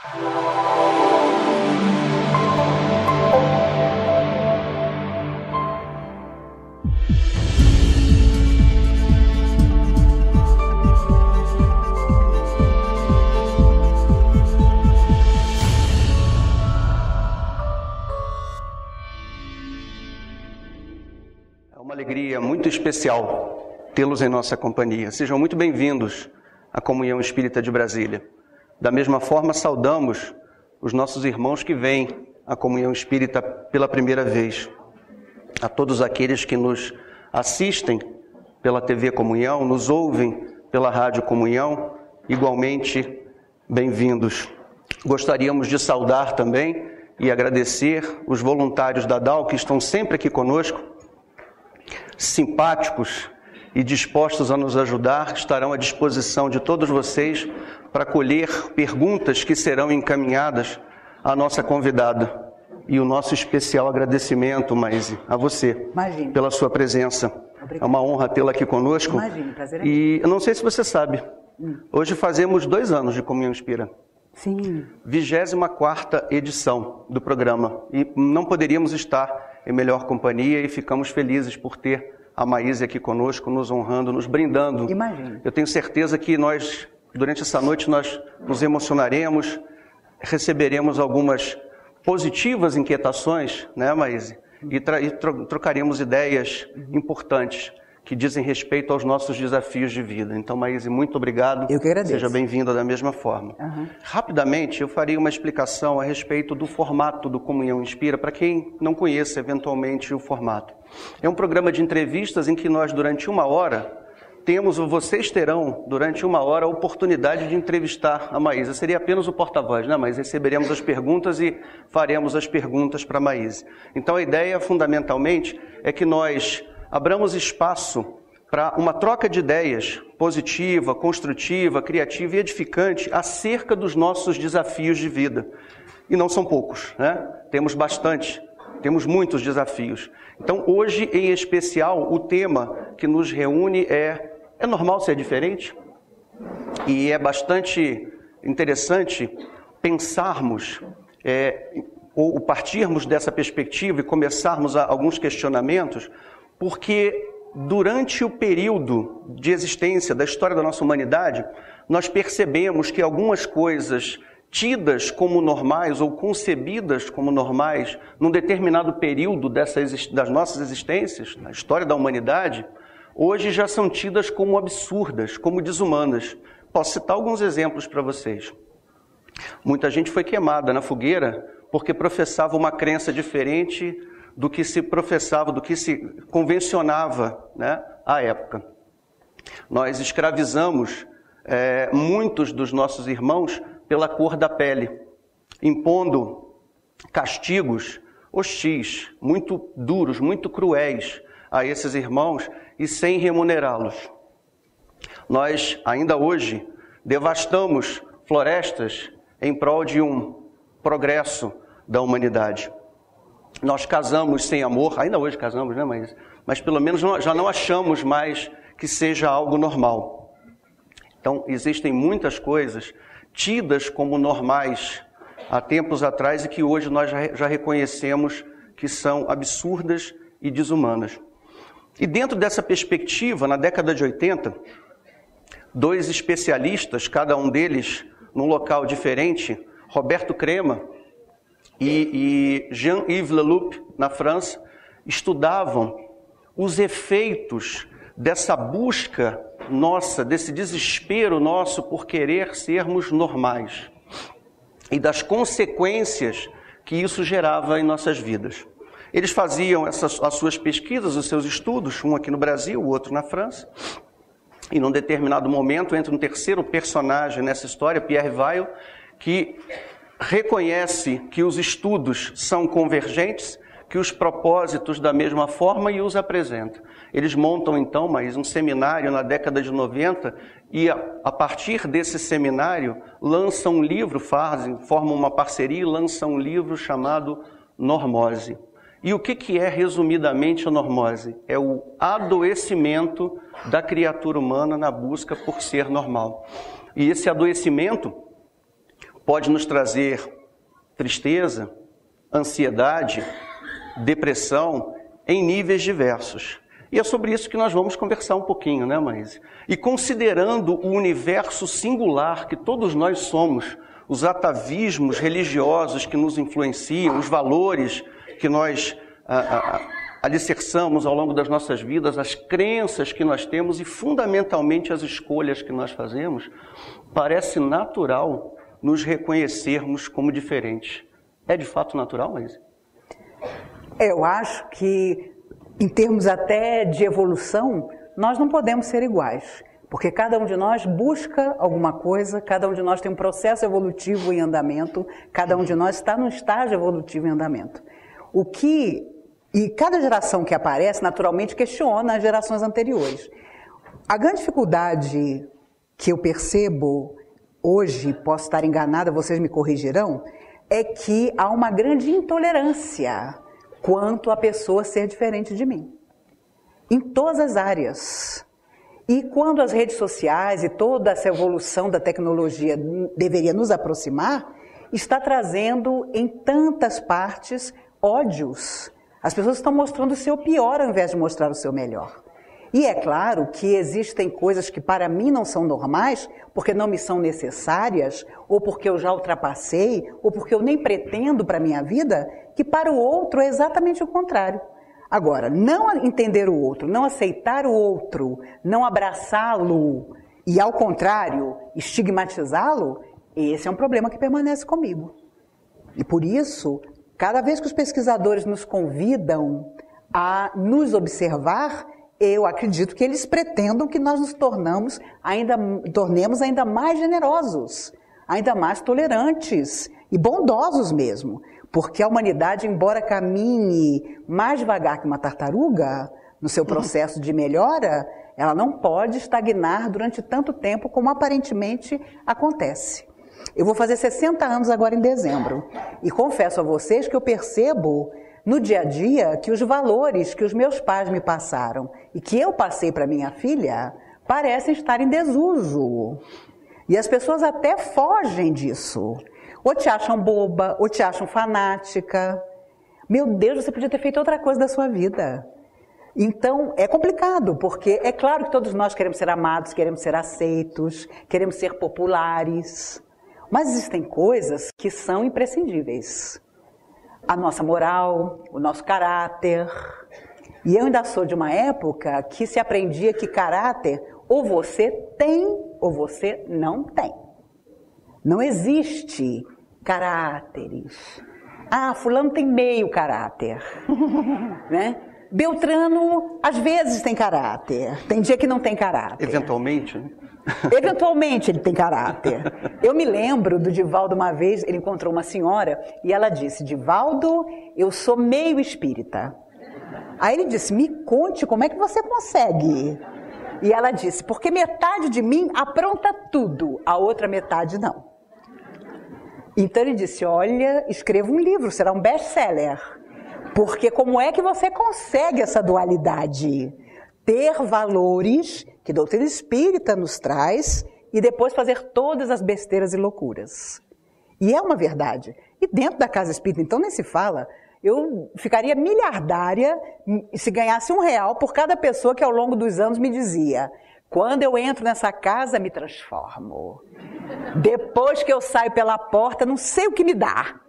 É uma alegria muito especial tê-los em nossa companhia. Sejam muito bem-vindos à Comunhão Espírita de Brasília. Da mesma forma, saudamos os nossos irmãos que vêm à Comunhão Espírita pela primeira vez. A todos aqueles que nos assistem pela TV Comunhão, nos ouvem pela Rádio Comunhão, igualmente bem-vindos. Gostaríamos de saudar também e agradecer os voluntários da DAO que estão sempre aqui conosco, simpáticos e dispostos a nos ajudar, estarão à disposição de todos vocês para colher perguntas que serão encaminhadas à nossa convidada. E o nosso especial agradecimento, Maíse, a você, Imagine, pela sua presença. Obrigada. É uma honra tê-la aqui conosco. Imagine, prazer é E eu não sei se você sabe, hoje fazemos 2 anos de Comunhão Inspira. Sim. 24ª edição do programa. E não poderíamos estar em melhor companhia e ficamos felizes por ter a Maíse aqui conosco, nos honrando, nos brindando. Imagine. Eu tenho certeza que nós, durante essa noite, nós nos emocionaremos, receberemos algumas positivas inquietações, né, Maíse? E trocaremos ideias importantes que dizem respeito aos nossos desafios de vida. Então, Maíse, muito obrigado. Eu que agradeço. Seja bem-vinda da mesma forma. Rapidamente, eu farei uma explicação a respeito do formato do Comunhão Inspira, para quem não conheça eventualmente o formato. É um programa de entrevistas em que nós, durante 1 hora, vocês terão, durante 1 hora, a oportunidade de entrevistar a Maíse. Seria apenas o porta-voz, né? Mas receberemos as perguntas e faremos as perguntas para a Maíse. Então, a ideia, fundamentalmente, é que nós abramos espaço para uma troca de ideias positiva, construtiva, criativa e edificante acerca dos nossos desafios de vida. E não são poucos, né? Temos bastante, temos muitos desafios. Então, hoje, em especial, o tema que nos reúne é normal ser diferente? E é bastante interessante pensarmos ou partirmos dessa perspectiva e começarmos alguns questionamentos, porque durante o período de existência da história da nossa humanidade, nós percebemos que algumas coisas tidas como normais ou concebidas como normais num determinado período das nossas existências, na história da humanidade, hoje já são tidas como absurdas, como desumanas. Posso citar alguns exemplos para vocês. Muita gente foi queimada na fogueira porque professava uma crença diferente do que se professava, do que se convencionava, né, à época. Nós escravizamos muitos dos nossos irmãos pela cor da pele, impondo castigos hostis, muito duros, muito cruéis a esses irmãos e sem remunerá-los. Nós, ainda hoje, devastamos florestas em prol de um progresso da humanidade. Nós casamos sem amor, ainda hoje casamos, né? Mas pelo menos já não achamos mais que seja algo normal. Então, existem muitas coisas tidas como normais há tempos atrás e que hoje nós já reconhecemos que são absurdas e desumanas. E dentro dessa perspectiva, na década de 80, 2 especialistas, cada um deles num local diferente, Roberto Crema e Jean-Yves Leloup, na França, estudavam os efeitos dessa busca nossa, desse desespero nosso por querer sermos normais e das consequências que isso gerava em nossas vidas. Eles faziam as suas pesquisas, os seus estudos, um aqui no Brasil, o outro na França, e num determinado momento entra um terceiro personagem nessa história, Pierre Weil, que reconhece que os estudos são convergentes, que os propósitos da mesma forma e os apresenta. Eles montam então um seminário na década de 90 e a partir desse seminário lançam um livro, formam uma parceria e lançam um livro chamado Normose. E o que é resumidamente a normose? É o adoecimento da criatura humana na busca por ser normal. E esse adoecimento pode nos trazer tristeza, ansiedade, depressão, em níveis diversos. E é sobre isso que nós vamos conversar um pouquinho, né, Maíse? E considerando o universo singular que todos nós somos, os atavismos religiosos que nos influenciam, os valores que nós alicerçamos ao longo das nossas vidas, as crenças que nós temos e, fundamentalmente, as escolhas que nós fazemos, parece natural nos reconhecermos como diferentes. É de fato natural, Maíse? Eu acho que, em termos até de evolução, nós não podemos ser iguais, porque cada um de nós busca alguma coisa, cada um de nós tem um processo evolutivo em andamento, cada um de nós está num estágio evolutivo em andamento. E cada geração que aparece, naturalmente, questiona as gerações anteriores. A grande dificuldade que eu percebo hoje, posso estar enganada, vocês me corrigirão, é que há uma grande intolerância quanto a pessoa ser diferente de mim, em todas as áreas. E quando as redes sociais e toda essa evolução da tecnologia deveria nos aproximar, está trazendo em tantas partes ódios. As pessoas estão mostrando o seu pior ao invés de mostrar o seu melhor. E é claro que existem coisas que para mim não são normais, porque não me são necessárias, ou porque eu já ultrapassei, ou porque eu nem pretendo para a minha vida, que para o outro é exatamente o contrário. Agora, não entender o outro, não aceitar o outro, não abraçá-lo e, ao contrário, estigmatizá-lo, esse é um problema que permanece comigo. E por isso, cada vez que os pesquisadores nos convidam a nos observar, eu acredito que eles pretendam que nós nos tornemos tornemos ainda mais generosos, ainda mais tolerantes e bondosos mesmo. Porque a humanidade, embora caminhe mais devagar que uma tartaruga no seu processo de melhora, ela não pode estagnar durante tanto tempo como aparentemente acontece. Eu vou fazer 60 anos agora em dezembro e confesso a vocês que eu percebo no dia a dia que os valores que os meus pais me passaram e que eu passei para minha filha parecem estar em desuso. E as pessoas até fogem disso. Ou te acham boba, ou te acham fanática. Meu Deus, você podia ter feito outra coisa da sua vida. Então, é complicado, porque é claro que todos nós queremos ser amados, queremos ser aceitos, queremos ser populares. Mas existem coisas que são imprescindíveis. A nossa moral, o nosso caráter. E eu ainda sou de uma época que se aprendia que caráter ou você tem ou você não tem. Não existe caráteres. Ah, fulano tem meio caráter. Né? Beltrano, às vezes, tem caráter. Tem dia que não tem caráter. Eventualmente, né? Eventualmente ele tem caráter. Eu me lembro do Divaldo uma vez, ele encontrou uma senhora e ela disse: Divaldo, eu sou meio espírita. Aí ele disse: me conte como é que você consegue. E ela disse: porque metade de mim apronta tudo, a outra metade não. Então ele disse: olha, escreva um livro, será um best-seller. Porque como é que você consegue essa dualidade? Ter valores que a doutrina espírita nos traz e depois fazer todas as besteiras e loucuras. E é uma verdade. E dentro da casa espírita, então, nem se fala, eu ficaria miliardária se ganhasse R$1 por cada pessoa que ao longo dos anos me dizia: quando eu entro nessa casa, me transformo. Depois que eu saio pela porta, não sei o que me dá.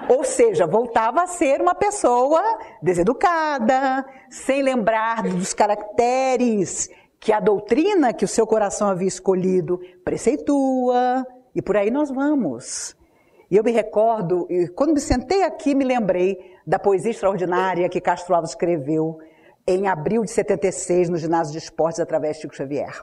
Ou seja, voltava a ser uma pessoa deseducada, sem lembrar dos caracteres que a doutrina que o seu coração havia escolhido preceitua, e por aí nós vamos. E eu me recordo, e quando me sentei aqui, me lembrei da poesia extraordinária que Castro Alves escreveu em abril de 76, no Ginásio de Esportes, através de Chico Xavier,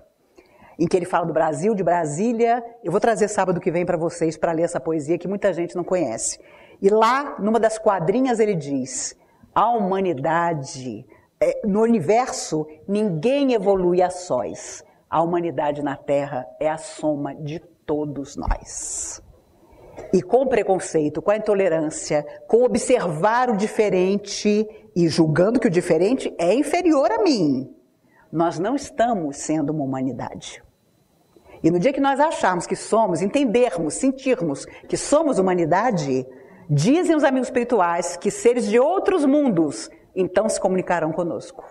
em que ele fala do Brasil, de Brasília. Eu vou trazer sábado que vem para vocês para ler essa poesia que muita gente não conhece. E lá, numa das quadrinhas, ele diz: a humanidade, no universo, ninguém evolui a sós. A humanidade na Terra é a soma de todos nós. E com o preconceito, com a intolerância, com observar o diferente e julgando que o diferente é inferior a mim, nós não estamos sendo uma humanidade. E no dia que nós acharmos que somos, entendermos, sentirmos que somos humanidade, dizem os amigos espirituais que seres de outros mundos então se comunicarão conosco.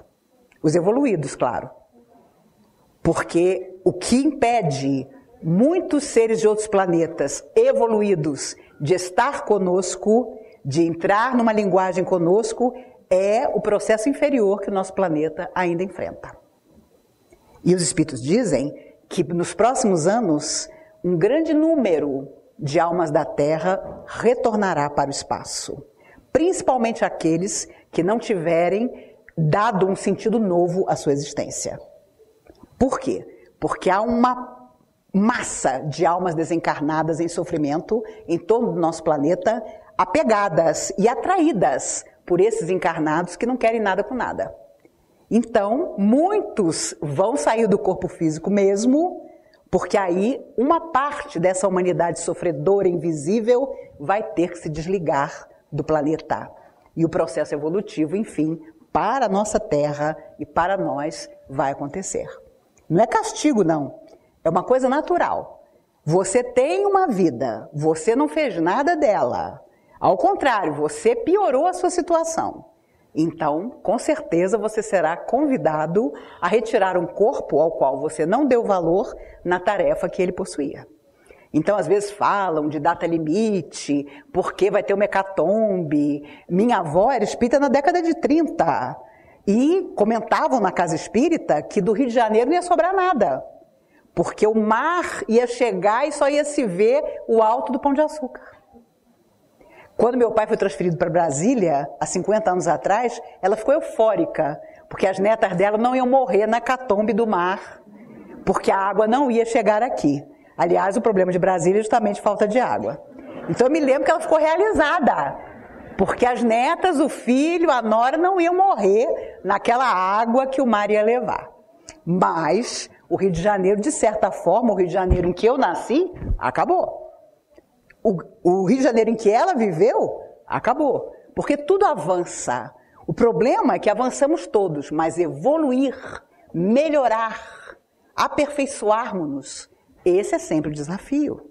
Os evoluídos, claro. Porque o que impede muitos seres de outros planetas evoluídos de estar conosco, de entrar numa linguagem conosco, é o processo inferior que o nosso planeta ainda enfrenta. E os espíritos dizem que nos próximos anos, um grande número de almas da Terra retornará para o espaço. Principalmente aqueles que não tiverem dado um sentido novo à sua existência. Por quê? Porque há uma massa de almas desencarnadas em sofrimento em torno do nosso planeta, apegadas e atraídas por esses encarnados que não querem nada com nada. Então, muitos vão sair do corpo físico mesmo, porque aí uma parte dessa humanidade sofredora, invisível, vai ter que se desligar do planeta. E o processo evolutivo, enfim, para a nossa Terra e para nós vai acontecer. Não é castigo, não. É uma coisa natural. Você tem uma vida, você não fez nada dela. Ao contrário, você piorou a sua situação. Então, com certeza, você será convidado a retirar um corpo ao qual você não deu valor na tarefa que ele possuía. Então, às vezes falam de data limite, porque vai ter uma hecatombe. Minha avó era espírita na década de 30 e comentavam na casa espírita que do Rio de Janeiro não ia sobrar nada, porque o mar ia chegar e só ia se ver o alto do Pão de Açúcar. Quando meu pai foi transferido para Brasília, há 50 anos atrás, ela ficou eufórica, porque as netas dela não iam morrer na hecatombe do mar, porque a água não ia chegar aqui. Aliás, o problema de Brasília é justamente falta de água. Então eu me lembro que ela ficou realizada, porque as netas, o filho, a nora não iam morrer naquela água que o mar ia levar. Mas o Rio de Janeiro, de certa forma, o Rio de Janeiro em que eu nasci, acabou. O Rio de Janeiro em que ela viveu, acabou. Porque tudo avança. O problema é que avançamos todos, mas evoluir, melhorar, aperfeiçoarmos-nos, esse é sempre o desafio.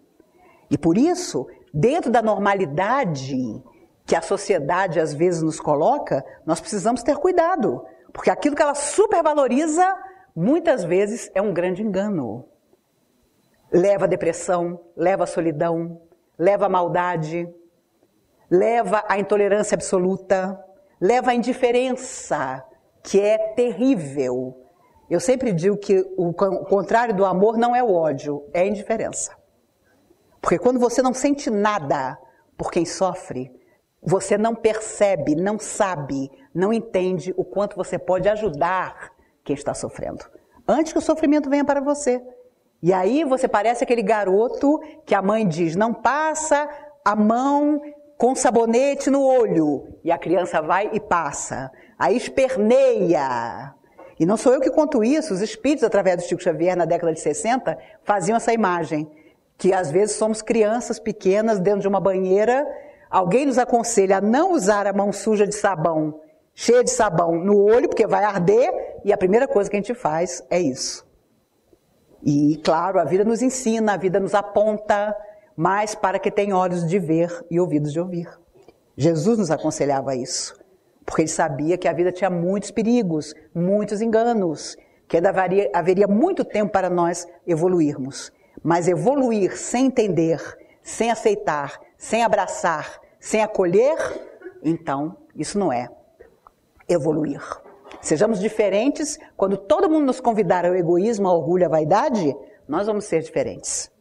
E por isso, dentro da normalidade que a sociedade às vezes nos coloca, nós precisamos ter cuidado. Porque aquilo que ela supervaloriza, muitas vezes é um grande engano. Leva à depressão, leva à solidão, leva à maldade, leva à intolerância absoluta, leva à indiferença, que é terrível. Eu sempre digo que o contrário do amor não é o ódio, é a indiferença. Porque quando você não sente nada por quem sofre, você não percebe, não sabe, não entende o quanto você pode ajudar quem está sofrendo, antes que o sofrimento venha para você. E aí você parece aquele garoto que a mãe diz, não passa a mão com sabonete no olho. E a criança vai e passa. Aí esperneia. E não sou eu que conto isso, os espíritos, através do Chico Xavier, na década de 60, faziam essa imagem. Que às vezes somos crianças pequenas dentro de uma banheira, alguém nos aconselha a não usar a mão suja de sabão, cheia de sabão no olho, porque vai arder, e a primeira coisa que a gente faz é isso. E, claro, a vida nos ensina, a vida nos aponta, mas para que tenha olhos de ver e ouvidos de ouvir. Jesus nos aconselhava isso, porque ele sabia que a vida tinha muitos perigos, muitos enganos, que ainda haveria muito tempo para nós evoluirmos. Mas evoluir sem entender, sem aceitar, sem abraçar, sem acolher, então isso não é evoluir. Sejamos diferentes, quando todo mundo nos convidar ao egoísmo, ao orgulho, à vaidade, nós vamos ser diferentes.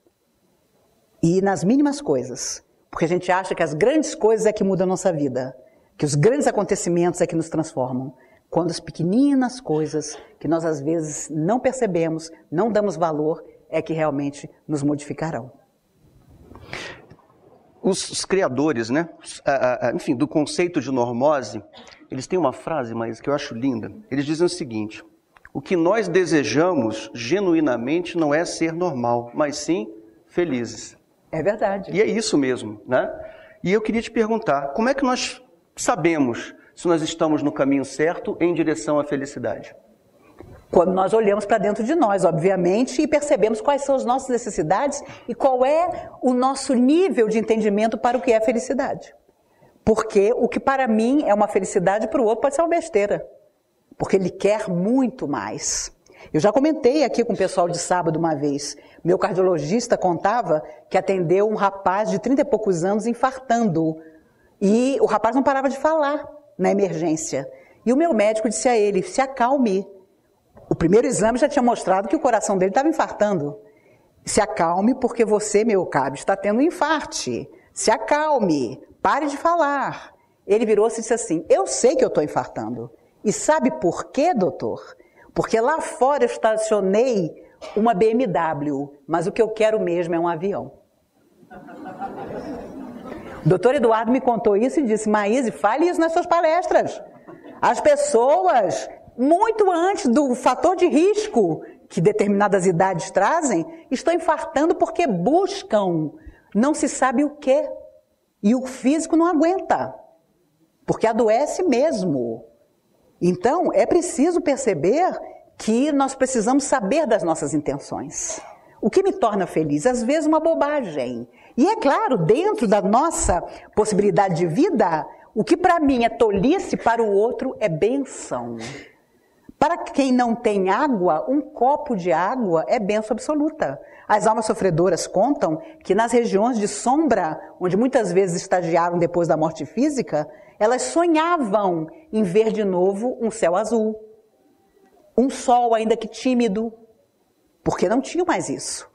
E nas mínimas coisas, porque a gente acha que as grandes coisas é que mudam a nossa vida, que os grandes acontecimentos é que nos transformam, quando as pequeninas coisas que nós às vezes não percebemos, não damos valor, é que realmente nos modificarão. Os criadores, né? Enfim, do conceito de normose, eles têm uma frase, mas que eu acho linda. Eles dizem o seguinte: o que nós desejamos genuinamente não é ser normal, mas sim felizes. É verdade. E é isso mesmo, né? E eu queria te perguntar, como é que nós sabemos se nós estamos no caminho certo em direção à felicidade? Quando nós olhamos para dentro de nós, obviamente, e percebemos quais são as nossas necessidades e qual é o nosso nível de entendimento para o que é felicidade. Porque o que para mim é uma felicidade, para o outro pode ser uma besteira. Porque ele quer muito mais. Eu já comentei aqui com o pessoal de sábado uma vez. Meu cardiologista contava que atendeu um rapaz de 30 e poucos anos infartando. E o rapaz não parava de falar na emergência. E o meu médico disse a ele, se acalme. O primeiro exame já tinha mostrado que o coração dele estava infartando. Se acalme porque você, meu caro, está tendo um infarte. Se acalme, pare de falar. Ele virou-se e disse assim, eu sei que eu estou infartando. E sabe por quê, doutor? Porque lá fora eu estacionei uma BMW, mas o que eu quero mesmo é um avião. O doutor Eduardo me contou isso e disse, Maíse, fale isso nas suas palestras. As pessoas, muito antes do fator de risco que determinadas idades trazem, estão infartando porque buscam, não se sabe o quê. E o físico não aguenta, porque adoece mesmo. Então, é preciso perceber que nós precisamos saber das nossas intenções. O que me torna feliz? Às vezes uma bobagem. E é claro, dentro da nossa possibilidade de vida, o que para mim é tolice, para o outro é bênção. Para quem não tem água, um copo de água é bênção absoluta. As almas sofredoras contam que nas regiões de sombra, onde muitas vezes estagiaram depois da morte física, elas sonhavam em ver de novo um céu azul, um sol ainda que tímido, porque não tinham mais isso.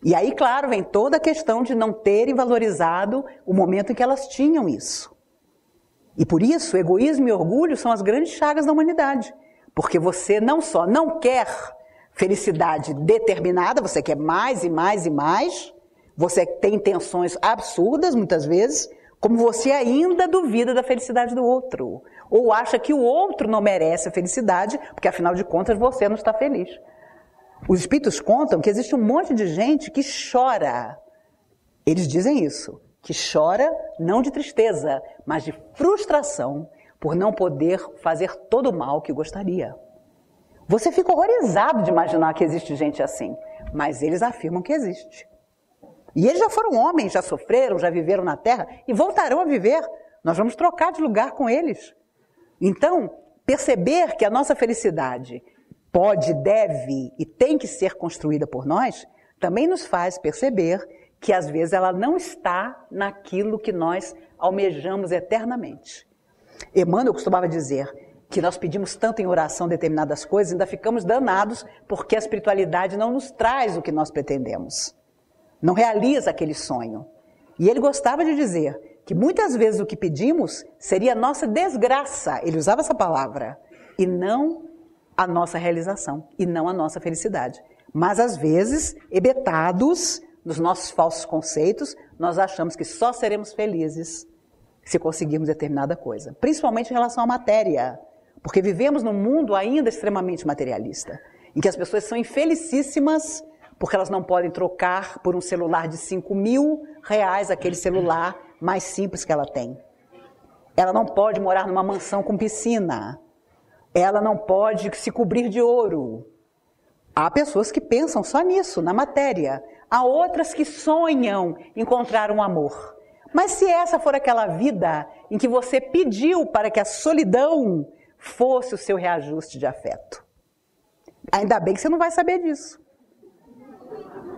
E aí, claro, vem toda a questão de não terem valorizado o momento em que elas tinham isso. E por isso, egoísmo e orgulho são as grandes chagas da humanidade. Porque você não só não quer felicidade determinada, você quer mais e mais e mais, você tem intenções absurdas muitas vezes, como você ainda duvida da felicidade do outro. Ou acha que o outro não merece a felicidade, porque afinal de contas você não está feliz. Os espíritos contam que existe um monte de gente que chora. Eles dizem isso, que chora não de tristeza, mas de frustração por não poder fazer todo o mal que gostaria. Você fica horrorizado de imaginar que existe gente assim, mas eles afirmam que existe. E eles já foram homens, já sofreram, já viveram na Terra e voltarão a viver. Nós vamos trocar de lugar com eles. Então, perceber que a nossa felicidade pode, deve e tem que ser construída por nós, também nos faz perceber que às vezes ela não está naquilo que nós almejamos eternamente. Emmanuel costumava dizer que nós pedimos tanto em oração determinadas coisas, ainda ficamos danados porque a espiritualidade não nos traz o que nós pretendemos. Não realiza aquele sonho. E ele gostava de dizer que muitas vezes o que pedimos seria a nossa desgraça, ele usava essa palavra, e não a nossa realização, e não a nossa felicidade. Mas às vezes, hebetados nos nossos falsos conceitos, nós achamos que só seremos felizes se conseguirmos determinada coisa. Principalmente em relação à matéria, porque vivemos num mundo ainda extremamente materialista, em que as pessoas são infelicíssimas porque elas não podem trocar por um celular de R$5.000 aquele celular mais simples que ela tem. Ela não pode morar numa mansão com piscina. Ela não pode se cobrir de ouro. Há pessoas que pensam só nisso, na matéria. Há outras que sonham encontrar um amor. Mas se essa for aquela vida em que você pediu para que a solidão fosse o seu reajuste de afeto, ainda bem que você não vai saber disso.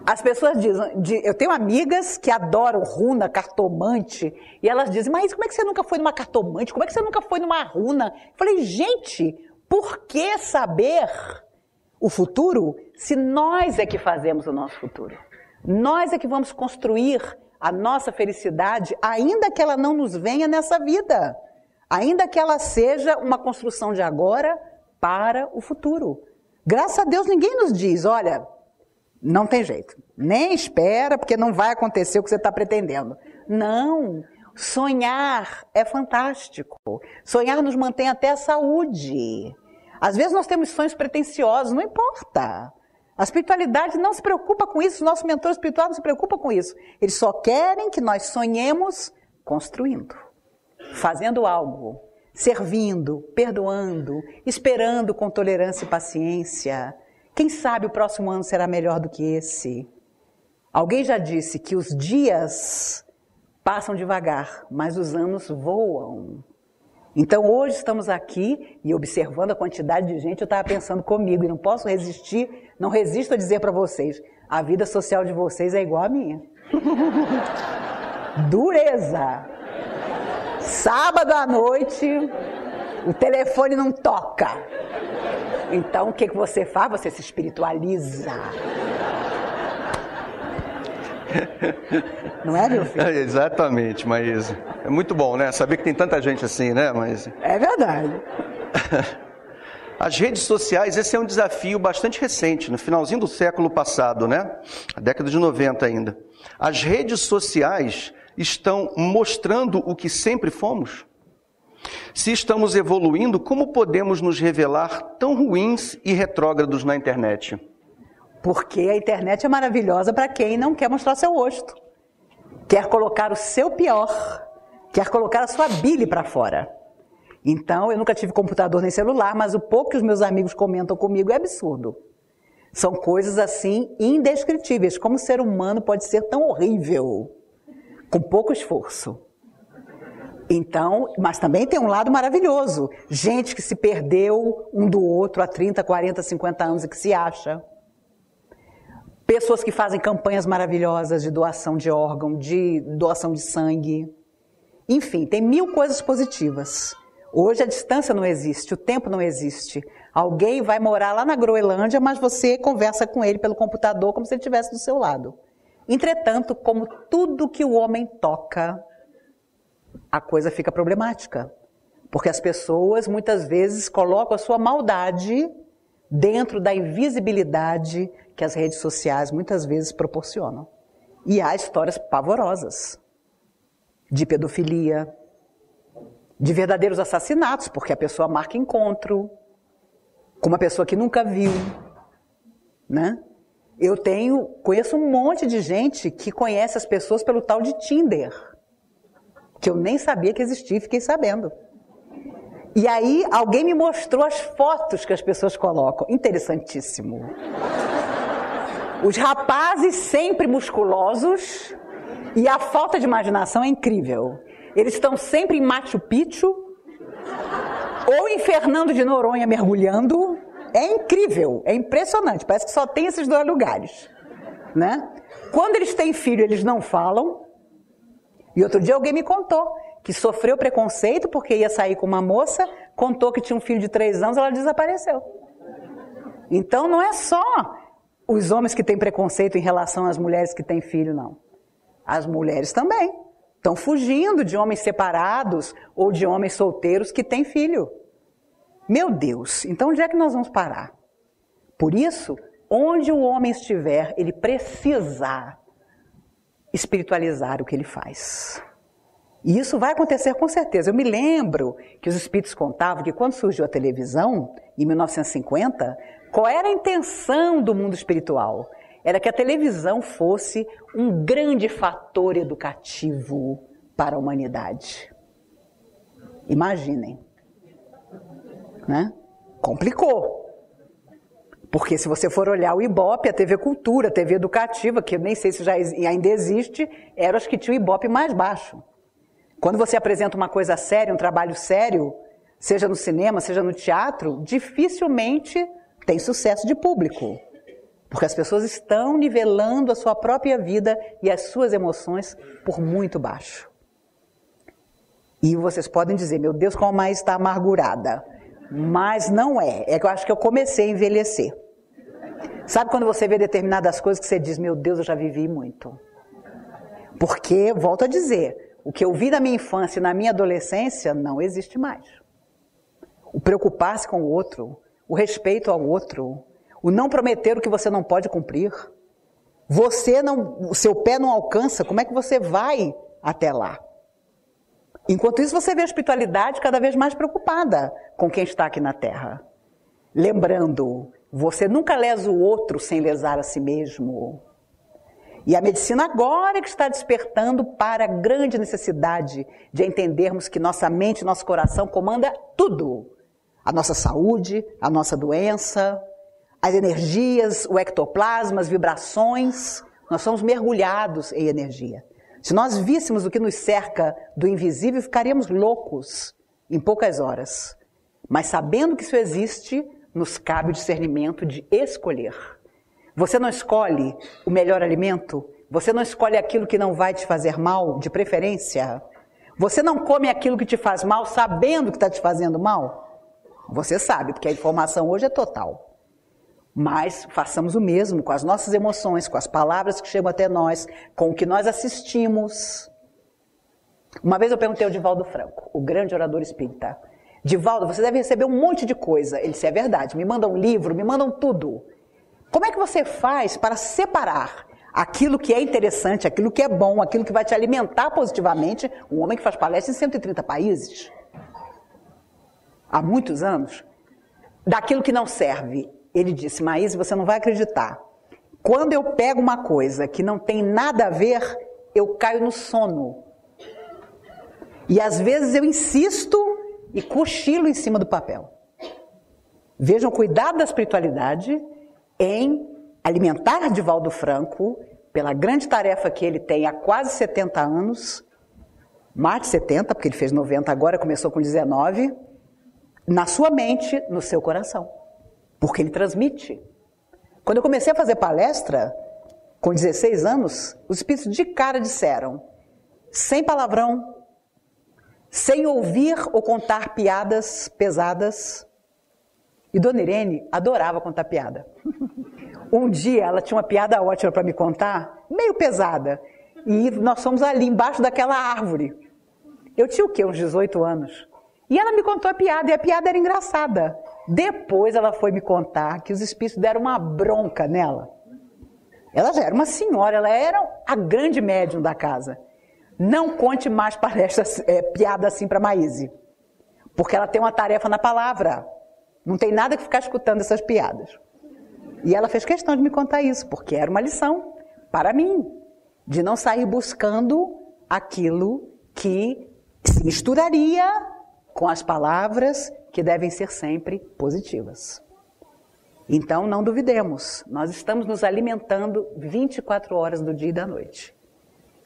As pessoas dizem, eu tenho amigas que adoram runa, cartomante, e elas dizem, mas como é que você nunca foi numa cartomante? Como é que você nunca foi numa runa? Eu falei, gente, por que saber o futuro se nós é que fazemos o nosso futuro? Nós é que vamos construir a nossa felicidade, ainda que ela não nos venha nessa vida, ainda que ela seja uma construção de agora para o futuro. Graças a Deus ninguém nos diz, olha, não tem jeito, nem espera porque não vai acontecer o que você está pretendendo. Não, sonhar é fantástico, sonhar nos mantém até a saúde. Às vezes nós temos sonhos pretensiosos, não importa. A espiritualidade não se preocupa com isso, o nosso mentor espiritual não se preocupa com isso. Eles só querem que nós sonhemos construindo, fazendo algo, servindo, perdoando, esperando com tolerância e paciência. Quem sabe o próximo ano será melhor do que esse? Alguém já disse que os dias passam devagar, mas os anos voam. Então hoje estamos aqui e observando a quantidade de gente, eu estava pensando comigo e não posso resistir, não resisto a dizer para vocês, a vida social de vocês é igual à minha. Dureza. Sábado à noite, o telefone não toca. Então o que você faz? Você se espiritualiza. Não é, meu filho? Exatamente, Maísa. É muito bom, né? Saber que tem tanta gente assim, né, Maísa? É verdade. As redes sociais, esse é um desafio bastante recente, no finalzinho do século passado, né? A década de 90 ainda. As redes sociais estão mostrando o que sempre fomos? Se estamos evoluindo, como podemos nos revelar tão ruins e retrógrados na internet? Porque a internet é maravilhosa para quem não quer mostrar seu rosto. Quer colocar o seu pior, quer colocar a sua bile para fora. Então, eu nunca tive computador nem celular, mas o pouco que os meus amigos comentam comigo é absurdo. São coisas assim indescritíveis. Como o ser humano pode ser tão horrível, com pouco esforço. Então, mas também tem um lado maravilhoso. Gente que se perdeu um do outro há 30, 40, 50 anos e que se acha. Pessoas que fazem campanhas maravilhosas de doação de órgão, de doação de sangue. Enfim, tem 1000 coisas positivas. Hoje a distância não existe, o tempo não existe. Alguém vai morar lá na Groenlândia, mas você conversa com ele pelo computador como se ele estivesse do seu lado. Entretanto, como tudo que o homem toca, a coisa fica problemática. Porque as pessoas muitas vezes colocam a sua maldade dentro da invisibilidade que as redes sociais muitas vezes proporcionam. E há histórias pavorosas de pedofilia, de verdadeiros assassinatos, porque a pessoa marca encontro com uma pessoa que nunca viu, né? Eu conheço um monte de gente que conhece as pessoas pelo tal de Tinder, que eu nem sabia que existia e fiquei sabendo. E aí alguém me mostrou as fotos que as pessoas colocam. Interessantíssimo. Os rapazes sempre musculosos e a falta de imaginação é incrível. Eles estão sempre em Machu Picchu ou em Fernando de Noronha mergulhando. É incrível, é impressionante. Parece que só tem esses 2 lugares, né? Quando eles têm filho, eles não falam. E outro dia alguém me contou que sofreu preconceito porque ia sair com uma moça, contou que tinha um filho de 3 anos, ela desapareceu. Então não é só os homens que têm preconceito em relação às mulheres que têm filho, não. As mulheres também estão fugindo de homens separados ou de homens solteiros que têm filho. Meu Deus, então onde é que nós vamos parar? Por isso, onde o homem estiver, ele precisa espiritualizar o que ele faz. E isso vai acontecer com certeza. Eu me lembro que os espíritos contavam que quando surgiu a televisão, em 1950, qual era a intenção do mundo espiritual? Era que a televisão fosse um grande fator educativo para a humanidade. Imaginem, né? Complicou. Porque se você for olhar o Ibope, a TV Cultura, a TV Educativa, que eu nem sei se ainda existe, eram as que tinham o Ibope mais baixo. Quando você apresenta uma coisa séria, um trabalho sério, seja no cinema, seja no teatro, dificilmente tem sucesso de público. Porque as pessoas estão nivelando a sua própria vida e as suas emoções por muito baixo. E vocês podem dizer, meu Deus, como a Maísa está amargurada. Mas não é. É que eu acho que eu comecei a envelhecer. Sabe quando você vê determinadas coisas que você diz, meu Deus, eu já vivi muito. Porque, volto a dizer, o que eu vi na minha infância e na minha adolescência não existe mais. O preocupar-se com o outro, o respeito ao outro, o não prometer o que você não pode cumprir. O seu pé não alcança, como é que você vai até lá? Enquanto isso, você vê a espiritualidade cada vez mais preocupada com quem está aqui na Terra. Lembrando, você nunca lesa o outro sem lesar a si mesmo. E a medicina agora é que está despertando para a grande necessidade de entendermos que nossa mente e nosso coração comanda tudo. A nossa saúde, a nossa doença, as energias, o ectoplasma, as vibrações. Nós somos mergulhados em energia. Se nós víssemos o que nos cerca do invisível, ficaríamos loucos em poucas horas. Mas sabendo que isso existe, nos cabe o discernimento de escolher. Você não escolhe o melhor alimento? Você não escolhe aquilo que não vai te fazer mal, de preferência? Você não come aquilo que te faz mal, sabendo que está te fazendo mal? Você sabe, porque a informação hoje é total. Mas façamos o mesmo com as nossas emoções, com as palavras que chegam até nós, com o que nós assistimos. Uma vez eu perguntei ao Divaldo Franco, o grande orador espírita, Divaldo, você deve receber um monte de coisa. Ele disse, é verdade, me mandam um livro, me mandam tudo. Como é que você faz para separar aquilo que é interessante, aquilo que é bom, aquilo que vai te alimentar positivamente? Um homem que faz palestra em 130 países, há muitos anos, daquilo que não serve. Ele disse, Maíse, você não vai acreditar. Quando eu pego uma coisa que não tem nada a ver, eu caio no sono. E às vezes eu insisto e cochilo em cima do papel. Vejam o cuidado da espiritualidade em alimentar Divaldo Franco pela grande tarefa que ele tem há quase 70 anos, mais de 70, porque ele fez 90 agora, começou com 19, na sua mente, no seu coração. Porque ele transmite. Quando eu comecei a fazer palestra, com 16 anos, os espíritos de cara disseram, sem palavrão, sem ouvir ou contar piadas pesadas. E Dona Irene adorava contar piada. Um dia ela tinha uma piada ótima para me contar, meio pesada. E nós fomos ali embaixo daquela árvore. Eu tinha o quê? Uns 18 anos. E ela me contou a piada, e a piada era engraçada. Depois ela foi me contar que os espíritos deram uma bronca nela. Ela já era uma senhora, ela era a grande médium da casa. Não conte mais palestras, piada assim para Maíse. Porque ela tem uma tarefa na palavra. Não tem nada que ficar escutando essas piadas. E ela fez questão de me contar isso, porque era uma lição para mim, de não sair buscando aquilo que se misturaria com as palavras que devem ser sempre positivas. Então, não duvidemos, nós estamos nos alimentando 24 horas do dia e da noite.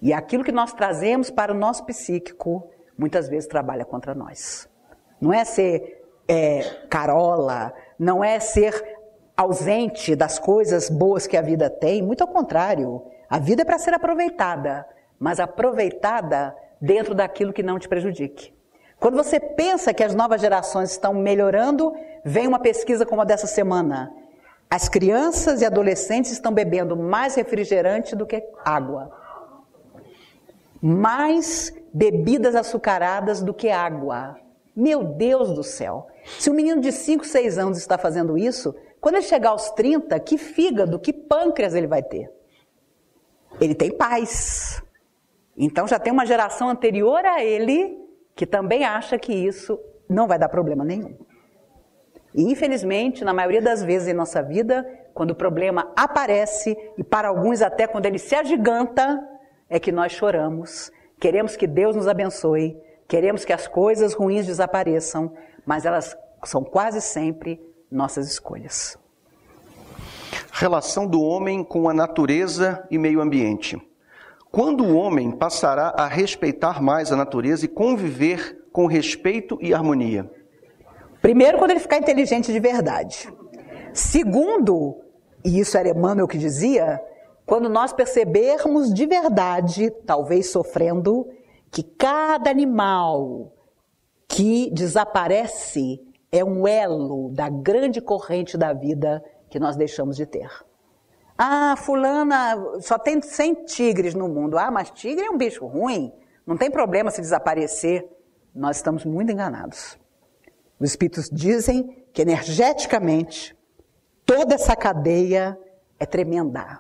E aquilo que nós trazemos para o nosso psíquico, muitas vezes trabalha contra nós. Não é ser carola, não é ser ausente das coisas boas que a vida tem, muito ao contrário. A vida é para ser aproveitada, mas aproveitada dentro daquilo que não te prejudique. Quando você pensa que as novas gerações estão melhorando, vem uma pesquisa como a dessa semana. As crianças e adolescentes estão bebendo mais refrigerante do que água. Mais bebidas açucaradas do que água. Meu Deus do céu! Se um menino de 5, 6 anos está fazendo isso, quando ele chegar aos 30, que fígado, que pâncreas ele vai ter? Ele tem paz. Então já tem uma geração anterior a ele que também acha que isso não vai dar problema nenhum. E infelizmente, na maioria das vezes em nossa vida, quando o problema aparece, e para alguns até quando ele se agiganta, é que nós choramos, queremos que Deus nos abençoe, queremos que as coisas ruins desapareçam, mas elas são quase sempre nossas escolhas. Relação do homem com a natureza e meio ambiente. Quando o homem passará a respeitar mais a natureza e conviver com respeito e harmonia? Primeiro, quando ele ficar inteligente de verdade. Segundo, e isso era Emmanuel que dizia, quando nós percebermos de verdade, talvez sofrendo, que cada animal que desaparece é um elo da grande corrente da vida que nós deixamos de ter. Ah, fulana, só tem 100 tigres no mundo. Ah, mas tigre é um bicho ruim, não tem problema se desaparecer. Nós estamos muito enganados. Os espíritos dizem que energeticamente toda essa cadeia é tremenda.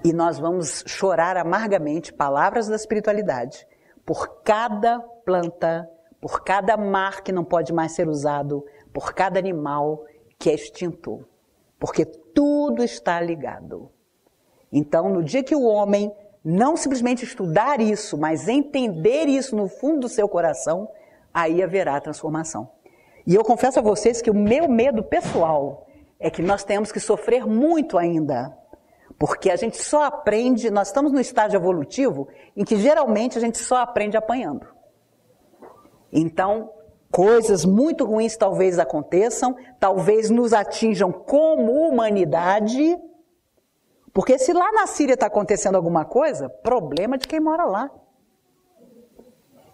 E nós vamos chorar amargamente, palavras da espiritualidade, por cada planta, por cada mar que não pode mais ser usado, por cada animal que é extinto. Porque tudo está ligado. Então, no dia que o homem não simplesmente estudar isso, mas entender isso no fundo do seu coração, aí haverá transformação. E eu confesso a vocês que o meu medo pessoal é que nós temos que sofrer muito ainda, porque a gente só aprende, nós estamos no estágio evolutivo em que geralmente a gente só aprende apanhando. Então, coisas muito ruins talvez aconteçam, talvez nos atinjam como humanidade, porque se lá na Síria está acontecendo alguma coisa, problema de quem mora lá.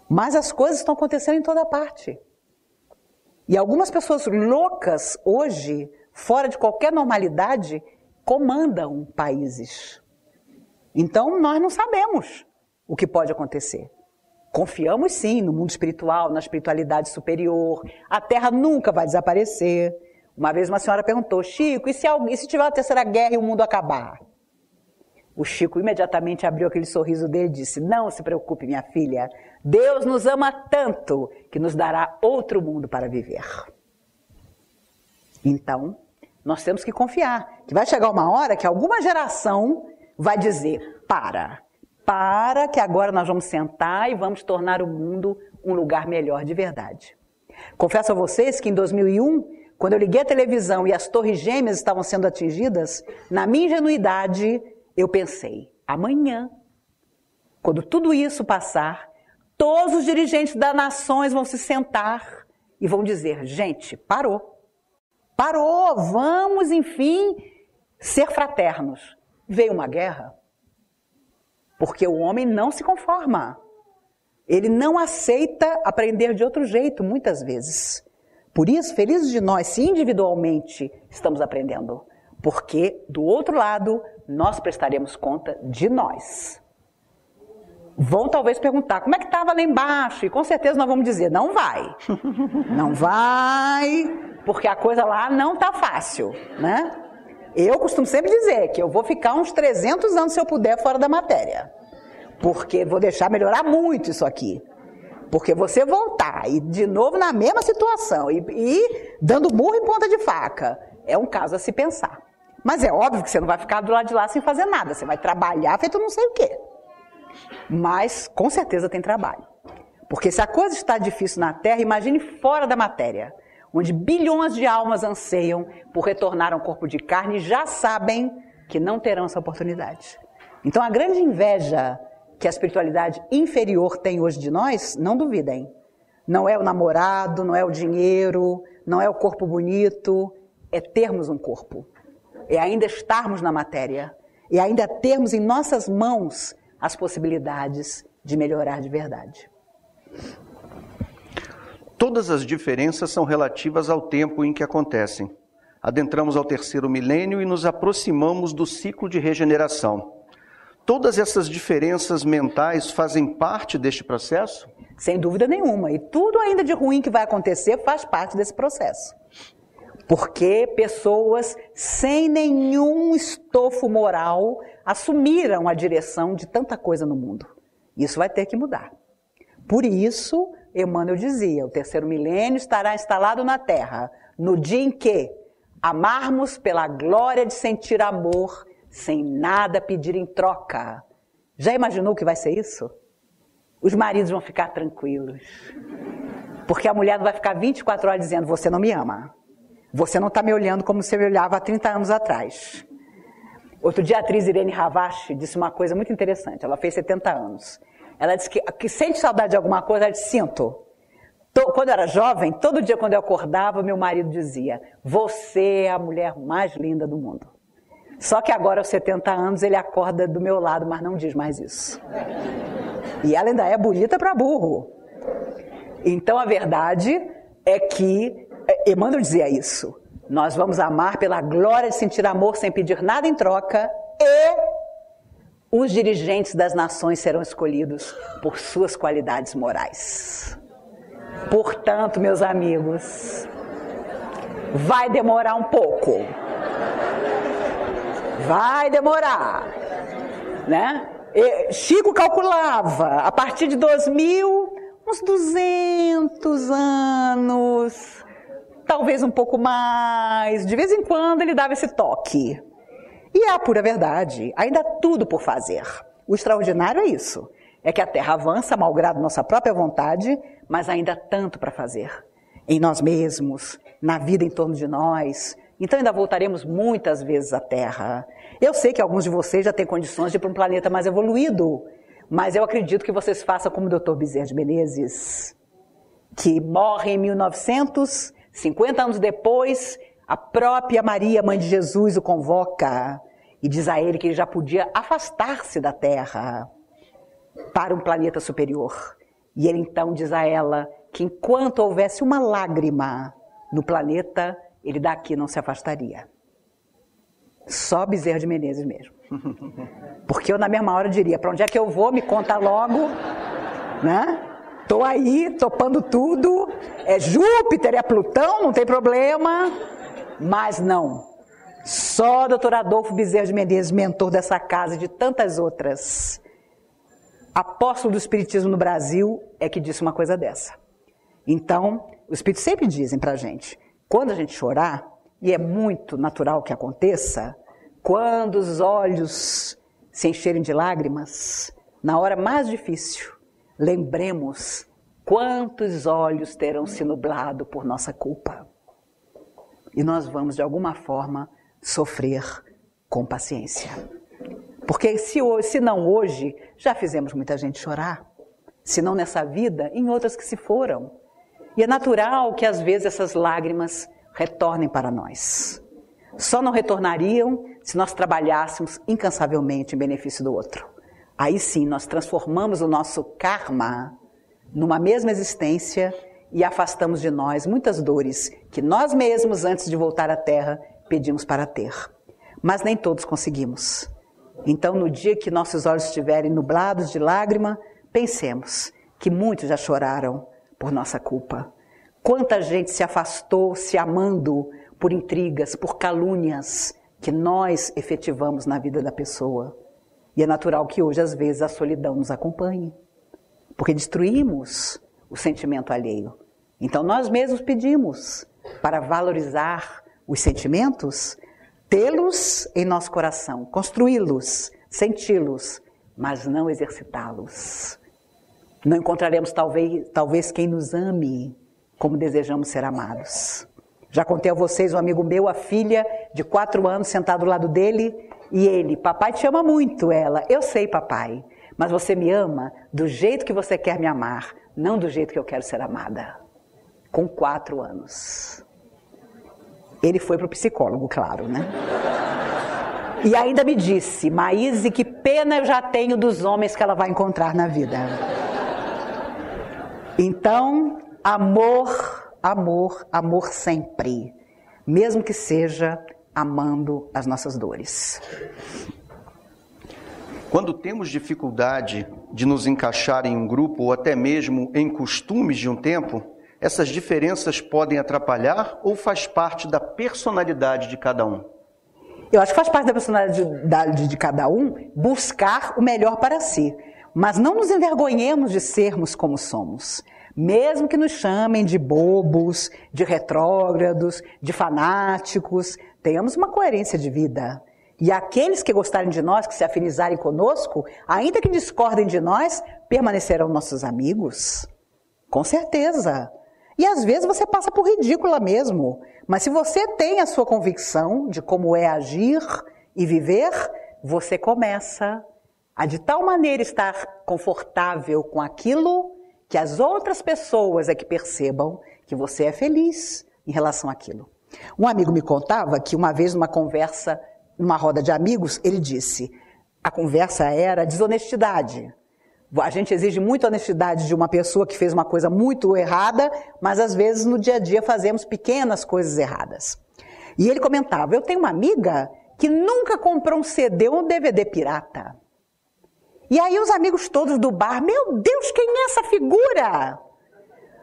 Mas as coisas estão acontecendo em toda parte. E algumas pessoas loucas hoje, fora de qualquer normalidade, comandam países. Então nós não sabemos o que pode acontecer. Confiamos sim no mundo espiritual, na espiritualidade superior. A Terra nunca vai desaparecer. Uma vez uma senhora perguntou: Chico, e se tiver uma terceira guerra e o mundo acabar? O Chico imediatamente abriu aquele sorriso dele e disse: não se preocupe, minha filha. Deus nos ama tanto que nos dará outro mundo para viver. Então, nós temos que confiar que vai chegar uma hora que alguma geração vai dizer: para que agora nós vamos sentar e vamos tornar o mundo um lugar melhor de verdade. Confesso a vocês que em 2001, quando eu liguei a televisão e as torres gêmeas estavam sendo atingidas, na minha ingenuidade, eu pensei: amanhã, quando tudo isso passar, todos os dirigentes das nações vão se sentar e vão dizer: gente, parou, vamos, enfim, ser fraternos. Veio uma guerra, porque o homem não se conforma. Ele não aceita aprender de outro jeito, muitas vezes. Por isso, felizes de nós, se individualmente estamos aprendendo, porque, do outro lado, nós prestaremos conta de nós. Vão talvez perguntar: como é que estava lá embaixo? E com certeza nós vamos dizer: não vai. Não vai, porque a coisa lá não está fácil, né? Eu costumo sempre dizer que eu vou ficar uns 300 anos, se eu puder, fora da matéria. Porque vou deixar melhorar muito isso aqui. Porque você voltar e de novo na mesma situação e dando murro em ponta de faca, é um caso a se pensar. Mas é óbvio que você não vai ficar do lado de lá sem fazer nada. Você vai trabalhar feito não sei o quê. Mas com certeza tem trabalho. Porque se a coisa está difícil na Terra, imagine fora da matéria, onde bilhões de almas anseiam por retornar a um corpo de carne e já sabem que não terão essa oportunidade. Então a grande inveja que a espiritualidade inferior tem hoje de nós, não duvidem. Não é o namorado, não é o dinheiro, não é o corpo bonito, é termos um corpo. É ainda estarmos na matéria, e ainda termos em nossas mãos as possibilidades de melhorar de verdade. Todas as diferenças são relativas ao tempo em que acontecem. Adentramos ao terceiro milênio e nos aproximamos do ciclo de regeneração. Todas essas diferenças mentais fazem parte deste processo? Sem dúvida nenhuma. E tudo ainda de ruim que vai acontecer faz parte desse processo. Porque pessoas sem nenhum estofo moral assumiram a direção de tanta coisa no mundo. Isso vai ter que mudar. Por isso, Emmanuel dizia: o terceiro milênio estará instalado na Terra, no dia em que amarmos pela glória de sentir amor, sem nada pedir em troca. Já imaginou o que vai ser isso? Os maridos vão ficar tranquilos. Porque a mulher não vai ficar 24 horas dizendo: você não me ama. Você não está me olhando como você me olhava há 30 anos atrás. Outro dia a atriz Irene Ravache disse uma coisa muito interessante. Ela fez 70 anos. Ela disse que sente saudade de alguma coisa, ela disse: sinto. Quando eu era jovem, todo dia quando eu acordava, meu marido dizia: você é a mulher mais linda do mundo. Só que agora, aos 70 anos, ele acorda do meu lado, mas não diz mais isso. E ela ainda é bonita para burro. Então, a verdade é que Emmanuel dizia isso: nós vamos amar pela glória de sentir amor sem pedir nada em troca, e os dirigentes das nações serão escolhidos por suas qualidades morais. Portanto, meus amigos, vai demorar um pouco. Vai demorar, né? Chico calculava, a partir de 2000, uns 200 anos, talvez um pouco mais. De vez em quando ele dava esse toque. E é a pura verdade, ainda há tudo por fazer. O extraordinário é isso, é que a Terra avança, malgrado nossa própria vontade, mas ainda há tanto para fazer. Em nós mesmos, na vida em torno de nós. Então ainda voltaremos muitas vezes à Terra. Eu sei que alguns de vocês já têm condições de ir para um planeta mais evoluído, mas eu acredito que vocês façam como o Dr. Bezerra de Menezes, que morre em 1900, 50 anos depois, a própria Maria, mãe de Jesus, o convoca e diz a ele que ele já podia afastar-se da Terra para um planeta superior. E ele então diz a ela que enquanto houvesse uma lágrima no planeta, ele daqui não se afastaria. Só Bezerra de Menezes mesmo. Porque eu na mesma hora diria, para onde é que eu vou? Me conta logo, né? Tô aí, topando tudo, é Júpiter, é Plutão, não tem problema, mas não. Só Dr. Adolfo Bezerra de Menezes, mentor dessa casa e de tantas outras, apóstolo do Espiritismo no Brasil, é que disse uma coisa dessa. Então, os Espíritos sempre dizem pra gente, quando a gente chorar, e é muito natural que aconteça, quando os olhos se encherem de lágrimas, na hora mais difícil, lembremos quantos olhos terão se nublado por nossa culpa. E nós vamos, de alguma forma, sofrer com paciência. Porque se não hoje, já fizemos muita gente chorar. Se não nessa vida, em outras que se foram. E é natural que às vezes essas lágrimas retornem para nós. Só não retornariam se nós trabalhássemos incansavelmente em benefício do outro. Aí sim, nós transformamos o nosso karma numa mesma existência e afastamos de nós muitas dores que nós mesmos, antes de voltar à Terra, pedimos para ter. Mas nem todos conseguimos. Então, no dia que nossos olhos estiverem nublados de lágrima, pensemos que muitos já choraram por nossa culpa. Quanta gente se afastou se amando por intrigas, por calúnias que nós efetivamos na vida da pessoa. E é natural que hoje, às vezes, a solidão nos acompanhe, porque destruímos o sentimento alheio. Então, nós mesmos pedimos para valorizar os sentimentos, tê-los em nosso coração, construí-los, senti-los, mas não exercitá-los. Não encontraremos, talvez quem nos ame como desejamos ser amados. Já contei a vocês, um amigo meu, a filha de 4 anos, sentado ao lado dele, e ele, papai te ama muito, ela, eu sei papai, mas você me ama do jeito que você quer me amar, não do jeito que eu quero ser amada. Com 4 anos. Ele foi para o psicólogo, claro, né? E ainda me disse, Maíse, que pena eu já tenho dos homens que ela vai encontrar na vida. Então, amor, amor, amor sempre. Mesmo que seja amando as nossas dores. Quando temos dificuldade de nos encaixar em um grupo ou até mesmo em costumes de um tempo, essas diferenças podem atrapalhar ou faz parte da personalidade de cada um? Eu acho que faz parte da personalidade de cada um buscar o melhor para si. Mas não nos envergonhemos de sermos como somos. Mesmo que nos chamem de bobos, de retrógrados, de fanáticos, tenhamos uma coerência de vida. E aqueles que gostarem de nós, que se afinizarem conosco, ainda que discordem de nós, permanecerão nossos amigos. Com certeza. E às vezes você passa por ridícula mesmo. Mas se você tem a sua convicção de como é agir e viver, você começa a de tal maneira estar confortável com aquilo que as outras pessoas é que percebam que você é feliz em relação àquilo. Um amigo me contava que uma vez numa conversa, numa roda de amigos, ele disse, a conversa era desonestidade. A gente exige muita honestidade de uma pessoa que fez uma coisa muito errada, mas às vezes no dia a dia fazemos pequenas coisas erradas. E ele comentava, eu tenho uma amiga que nunca comprou um CD ou um DVD pirata. E aí os amigos todos do bar, meu Deus, quem é essa figura?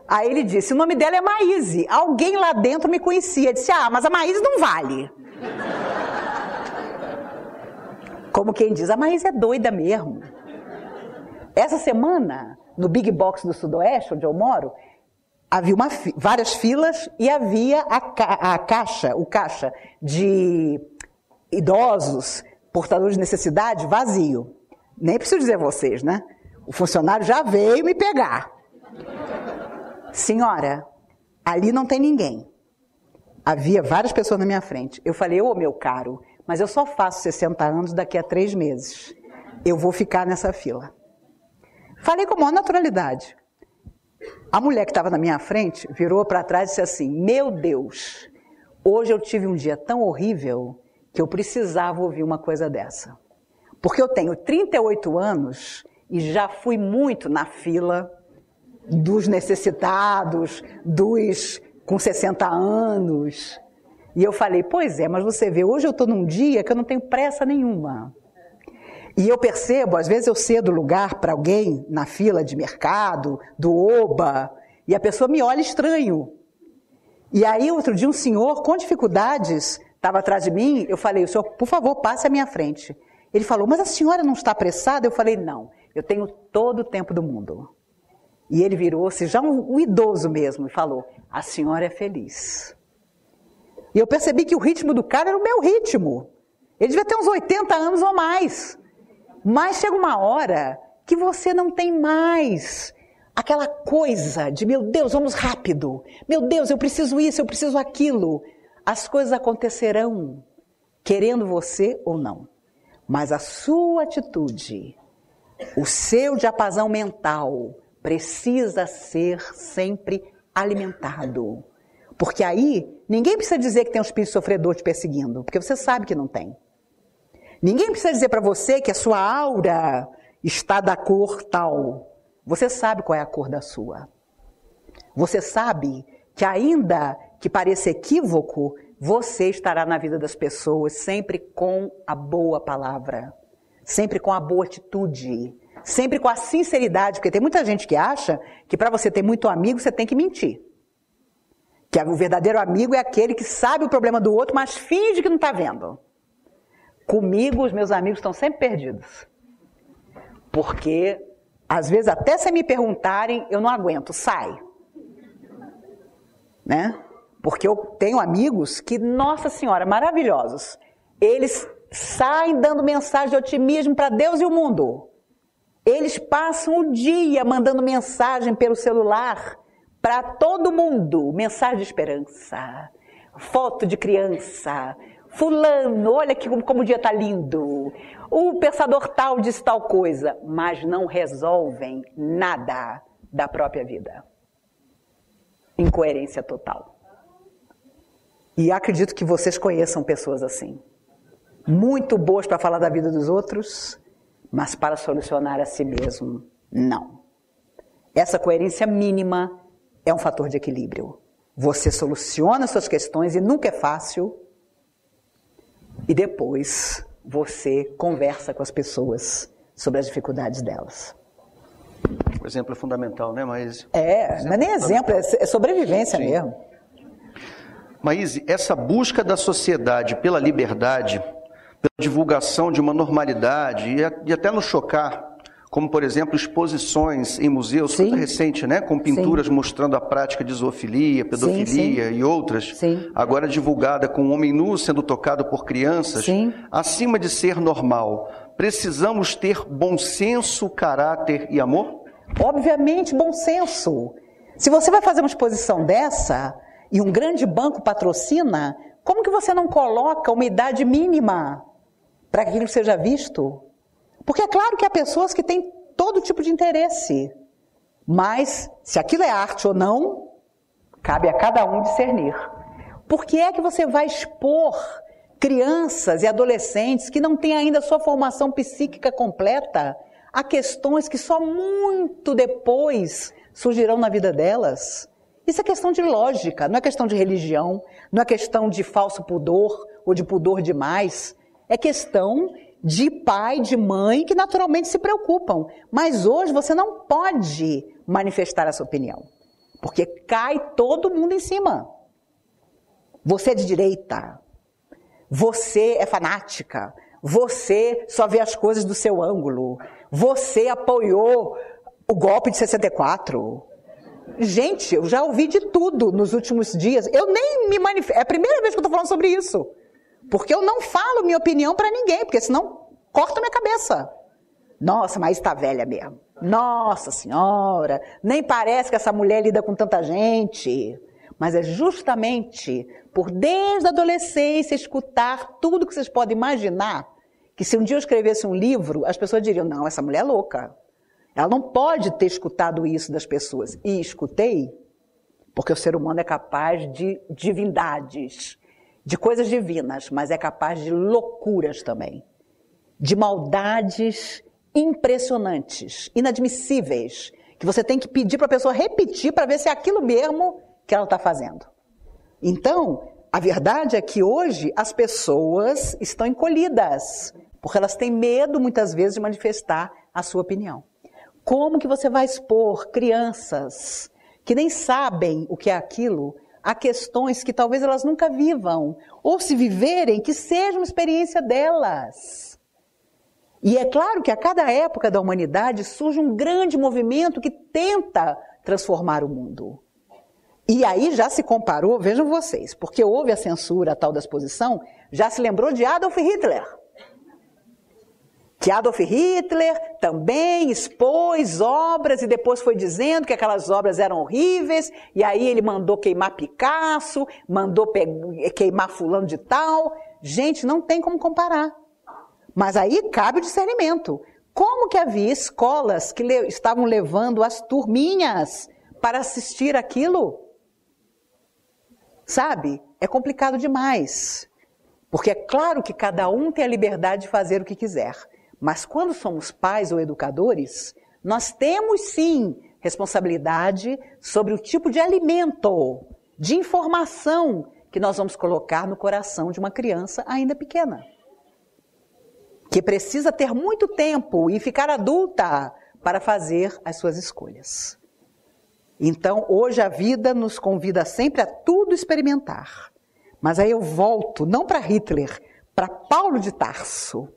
Aí ele disse, o nome dela é Maíse. Alguém lá dentro me conhecia. Disse, mas a Maíse não vale. Como quem diz, a Maíse é doida mesmo. Essa semana, no Big Box do Sudoeste, onde eu moro, havia várias filas e havia o caixa de idosos, portadores de necessidade, vazio. Nem preciso dizer a vocês, né? O funcionário já veio me pegar. Senhora, ali não tem ninguém. Havia várias pessoas na minha frente. Eu falei, ô meu caro, mas eu só faço 60 anos daqui a 3 meses. Eu vou ficar nessa fila. Falei com a maior naturalidade. A mulher que estava na minha frente virou para trás e disse assim, meu Deus, hoje eu tive um dia tão horrível que eu precisava ouvir uma coisa dessa. Porque eu tenho 38 anos e já fui muito na fila dos necessitados, dos com 60 anos. E eu falei, pois é, mas você vê, hoje eu estou num dia que eu não tenho pressa nenhuma. E eu percebo, às vezes eu cedo lugar para alguém na fila de mercado, do Oba, e a pessoa me olha estranho. E aí, outro dia, um senhor com dificuldades estava atrás de mim, eu falei, o senhor, por favor, passe à minha frente. Ele falou, mas a senhora não está apressada? Eu falei, não, eu tenho todo o tempo do mundo. E ele virou-se, já um idoso mesmo, e falou, a senhora é feliz. E eu percebi que o ritmo do cara era o meu ritmo. Ele devia ter uns 80 anos ou mais. Mas chega uma hora que você não tem mais aquela coisa de, meu Deus, vamos rápido. Meu Deus, eu preciso isso, eu preciso aquilo. As coisas acontecerão, querendo você ou não. Mas a sua atitude, o seu diapasão mental, precisa ser sempre alimentado. Porque aí, ninguém precisa dizer que tem um espírito sofredor te perseguindo, porque você sabe que não tem. Ninguém precisa dizer para você que a sua aura está da cor tal. Você sabe qual é a cor da sua. Você sabe que ainda que pareça equívoco, você estará na vida das pessoas sempre com a boa palavra, sempre com a boa atitude, sempre com a sinceridade, porque tem muita gente que acha que para você ter muito amigo, você tem que mentir. Que o verdadeiro amigo é aquele que sabe o problema do outro, mas finge que não está vendo. Comigo, os meus amigos estão sempre perdidos. Porque, às vezes, até se me perguntarem, eu não aguento, sai. Né? Porque eu tenho amigos que, nossa senhora, maravilhosos. Eles saem dando mensagem de otimismo para Deus e o mundo. Eles passam o dia mandando mensagem pelo celular para todo mundo. Mensagem de esperança, foto de criança. Fulano, olha que, como o dia está lindo. O pensador tal disse tal coisa. Mas não resolvem nada da própria vida. Incoerência total. E acredito que vocês conheçam pessoas assim. Muito boas para falar da vida dos outros, mas para solucionar a si mesmo, não. Essa coerência mínima é um fator de equilíbrio. Você soluciona suas questões, e nunca é fácil, e depois você conversa com as pessoas sobre as dificuldades delas. O exemplo é fundamental, né, Maíse? Não é nem exemplo, é sobrevivência Sim. mesmo. Maíse, essa busca da sociedade pela liberdade, pela divulgação de uma normalidade e até nos chocar, como, por exemplo, exposições em museus, coisa recente, né? Com pinturas sim. mostrando a prática de zoofilia, pedofilia sim. e outras, sim. agora divulgada com um homem nu sendo tocado por crianças, sim. acima de ser normal, precisamos ter bom senso, caráter e amor? Obviamente, bom senso. Se você vai fazer uma exposição dessa e um grande banco patrocina, como que você não coloca uma idade mínima para que aquilo seja visto? Porque é claro que há pessoas que têm todo tipo de interesse, mas se aquilo é arte ou não, cabe a cada um discernir. Por que é que você vai expor crianças e adolescentes que não têm ainda sua formação psíquica completa a questões que só muito depois surgirão na vida delas? Isso é questão de lógica, não é questão de religião, não é questão de falso pudor ou de pudor demais, é questão de pai, de mãe, que naturalmente se preocupam. Mas hoje você não pode manifestar essa opinião, porque cai todo mundo em cima. Você é de direita, você é fanática, você só vê as coisas do seu ângulo, você apoiou o golpe de 64. Gente, eu já ouvi de tudo nos últimos dias. Eu nem me manifesto. É a primeira vez que eu estou falando sobre isso. porque eu não falo minha opinião para ninguém, porque senão corta minha cabeça. Nossa, mas está velha mesmo. Nossa Senhora, nem parece que essa mulher lida com tanta gente. Mas é justamente por desde a adolescência escutar tudo que vocês podem imaginar, que se um dia eu escrevesse um livro, as pessoas diriam, não, essa mulher é louca. Ela não pode ter escutado isso das pessoas. E escutei, porque o ser humano é capaz de divindades, de coisas divinas, mas é capaz de loucuras também, de maldades impressionantes, inadmissíveis, que você tem que pedir para a pessoa repetir para ver se é aquilo mesmo que ela está fazendo. Então, a verdade é que hoje as pessoas estão encolhidas, porque elas têm medo muitas vezes de manifestar a sua opinião. Como que você vai expor crianças que nem sabem o que é aquilo a questões que talvez elas nunca vivam, ou se viverem, que seja uma experiência delas? E é claro que a cada época da humanidade surge um grande movimento que tenta transformar o mundo. E aí já se comparou, vejam vocês, porque houve a censura, a tal da exposição, já se lembrou de Adolf Hitler. Que Adolf Hitler também expôs obras e depois foi dizendo que aquelas obras eram horríveis, e aí ele mandou queimar Picasso, mandou queimar fulano de tal. Gente, não tem como comparar. Mas aí cabe o discernimento. Como que havia escolas que estavam levando as turminhas para assistir aquilo? Sabe? É complicado demais. Porque é claro que cada um tem a liberdade de fazer o que quiser. Mas quando somos pais ou educadores, nós temos sim responsabilidade sobre o tipo de alimento, de informação que nós vamos colocar no coração de uma criança ainda pequena. Que precisa ter muito tempo e ficar adulta para fazer as suas escolhas. Então, hoje a vida nos convida sempre a tudo experimentar. Mas aí eu volto, não para Hitler, para Paulo de Tarso.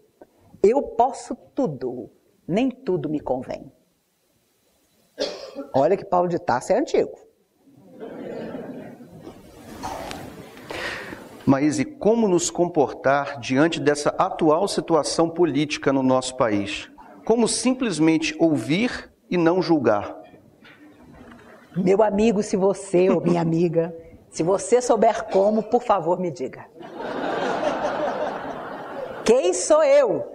Eu posso tudo, nem tudo me convém. Olha que Paulo de Tarso é antigo. Maíse, como nos comportar diante dessa atual situação política no nosso país? Como simplesmente ouvir e não julgar? Meu amigo, se você, ou minha amiga, se você souber como, por favor, me diga. Quem sou eu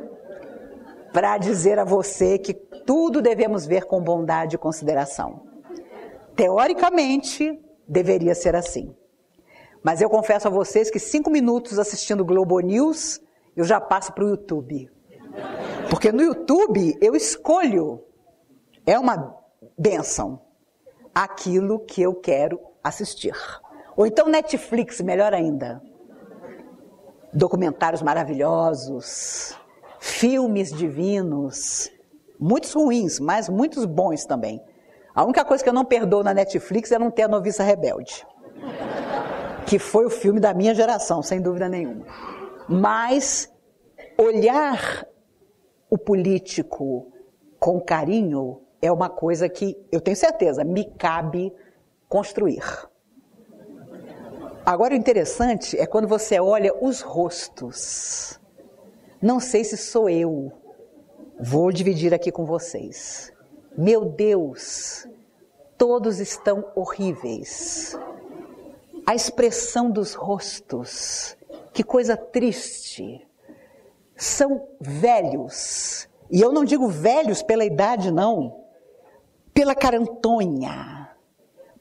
para dizer a você que tudo devemos ver com bondade e consideração? Teoricamente, deveria ser assim. Mas eu confesso a vocês que 5 minutos assistindo Globo News, eu já passo para o YouTube. Porque no YouTube eu escolho, é uma bênção, aquilo que eu quero assistir. Ou então Netflix, melhor ainda. Documentários maravilhosos, filmes divinos, muitos ruins, mas muitos bons também. A única coisa que eu não perdoo na Netflix é não ter A Noviça Rebelde. Que foi o filme da minha geração, sem dúvida nenhuma. Mas olhar o político com carinho é uma coisa que, eu tenho certeza, me cabe construir. Agora, o interessante é quando você olha os rostos. Não sei se sou eu. Vou dividir aqui com vocês. Meu Deus, todos estão horríveis. A expressão dos rostos, que coisa triste. São velhos. E eu não digo velhos pela idade, não. Pela carantonha.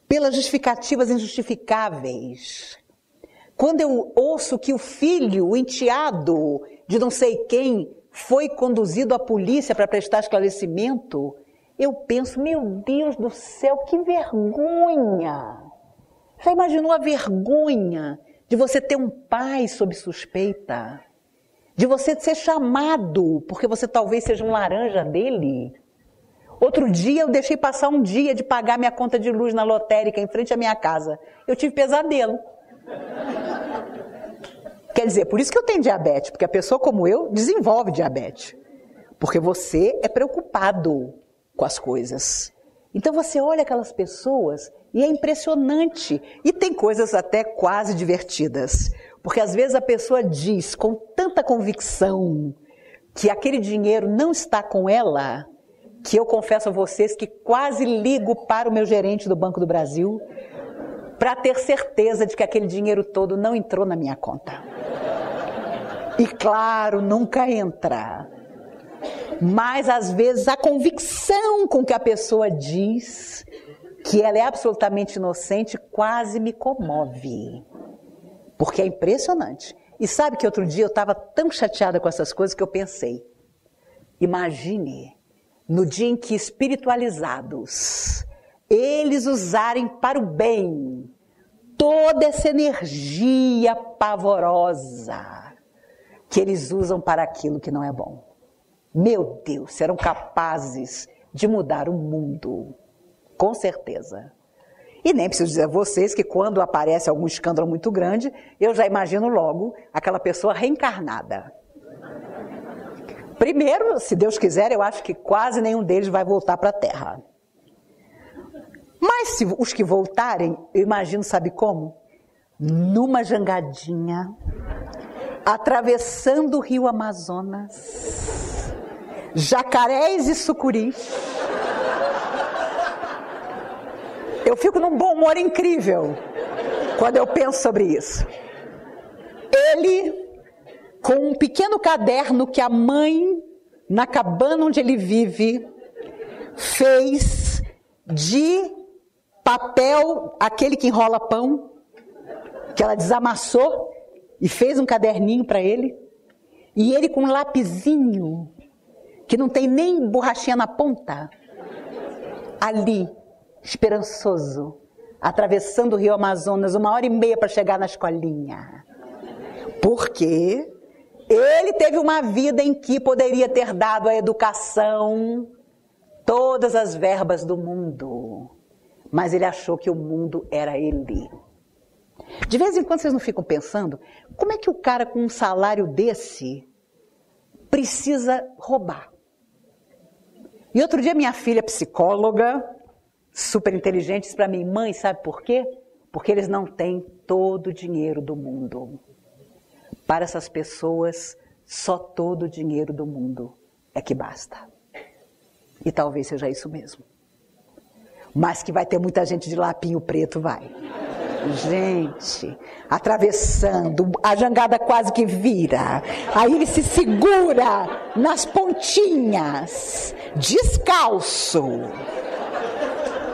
Pelas justificativas injustificáveis. Quando eu ouço que o filho, o enteado de não sei quem, foi conduzido à polícia para prestar esclarecimento, eu penso, meu Deus do céu, que vergonha! Já imaginou a vergonha de você ter um pai sob suspeita? De você ser chamado, porque você talvez seja um laranja dele? Outro dia eu deixei passar um dia de pagar minha conta de luz na lotérica em frente à minha casa. Eu tive pesadelo. Quer dizer, por isso que eu tenho diabetes, porque a pessoa como eu desenvolve diabetes. Porque você é preocupado com as coisas. Então você olha aquelas pessoas e é impressionante. E tem coisas até quase divertidas. Porque às vezes a pessoa diz com tanta convicção que aquele dinheiro não está com ela, que eu confesso a vocês que quase ligo para o meu gerente do Banco do Brasil para ter certeza de que aquele dinheiro todo não entrou na minha conta. E claro, nunca entra. Mas às vezes a convicção com que a pessoa diz que ela é absolutamente inocente quase me comove. Porque é impressionante. E sabe que outro dia eu estava tão chateada com essas coisas que eu pensei, imagine no dia em que espiritualizados, eles usarem para o bem toda essa energia pavorosa que eles usam para aquilo que não é bom. Meu Deus, serão capazes de mudar o mundo, com certeza. E nem preciso dizer a vocês que quando aparece algum escândalo muito grande, eu já imagino logo aquela pessoa reencarnada. Primeiro, se Deus quiser, eu acho que quase nenhum deles vai voltar para a Terra. Mas se os que voltarem, eu imagino, sabe como? Numa jangadinha, atravessando o rio Amazonas, jacarés e sucuris. Eu fico num bom humor incrível quando eu penso sobre isso. Ele, com um pequeno caderno que a mãe, na cabana onde ele vive, fez de papel, aquele que enrola pão, que ela desamassou e fez um caderninho para ele. E ele com um lapisinho, que não tem nem borrachinha na ponta, ali, esperançoso, atravessando o rio Amazonas, 1h30 para chegar na escolinha. Porque ele teve uma vida em que poderia ter dado à educação todas as verbas do mundo, mas ele achou que o mundo era ele. De vez em quando vocês não ficam pensando, como é que o cara com um salário desse precisa roubar? E outro dia minha filha, psicóloga, super inteligente, disse para mim, mãe, sabe por quê? Porque eles não têm todo o dinheiro do mundo. Para essas pessoas, só todo o dinheiro do mundo é que basta. E talvez seja isso mesmo. Mas que vai ter muita gente de lapinho preto, vai. Gente, atravessando, a jangada quase que vira. Aí ele se segura nas pontinhas, descalço.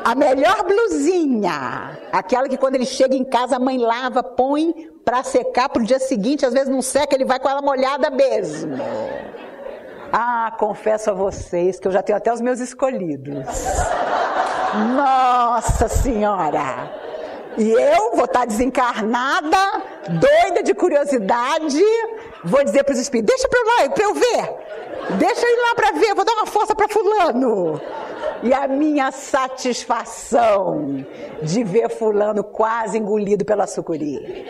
A melhor blusinha, aquela que quando ele chega em casa a mãe lava, põe para secar para o dia seguinte, às vezes não seca, ele vai com ela molhada mesmo. Ah, confesso a vocês que eu já tenho até os meus escolhidos. Nossa Senhora! E eu vou estar desencarnada, doida de curiosidade, vou dizer para os espíritos, deixa para eu ver, deixa eu ir lá para ver, vou dar uma força para fulano. E a minha satisfação de ver fulano quase engolido pela sucuri.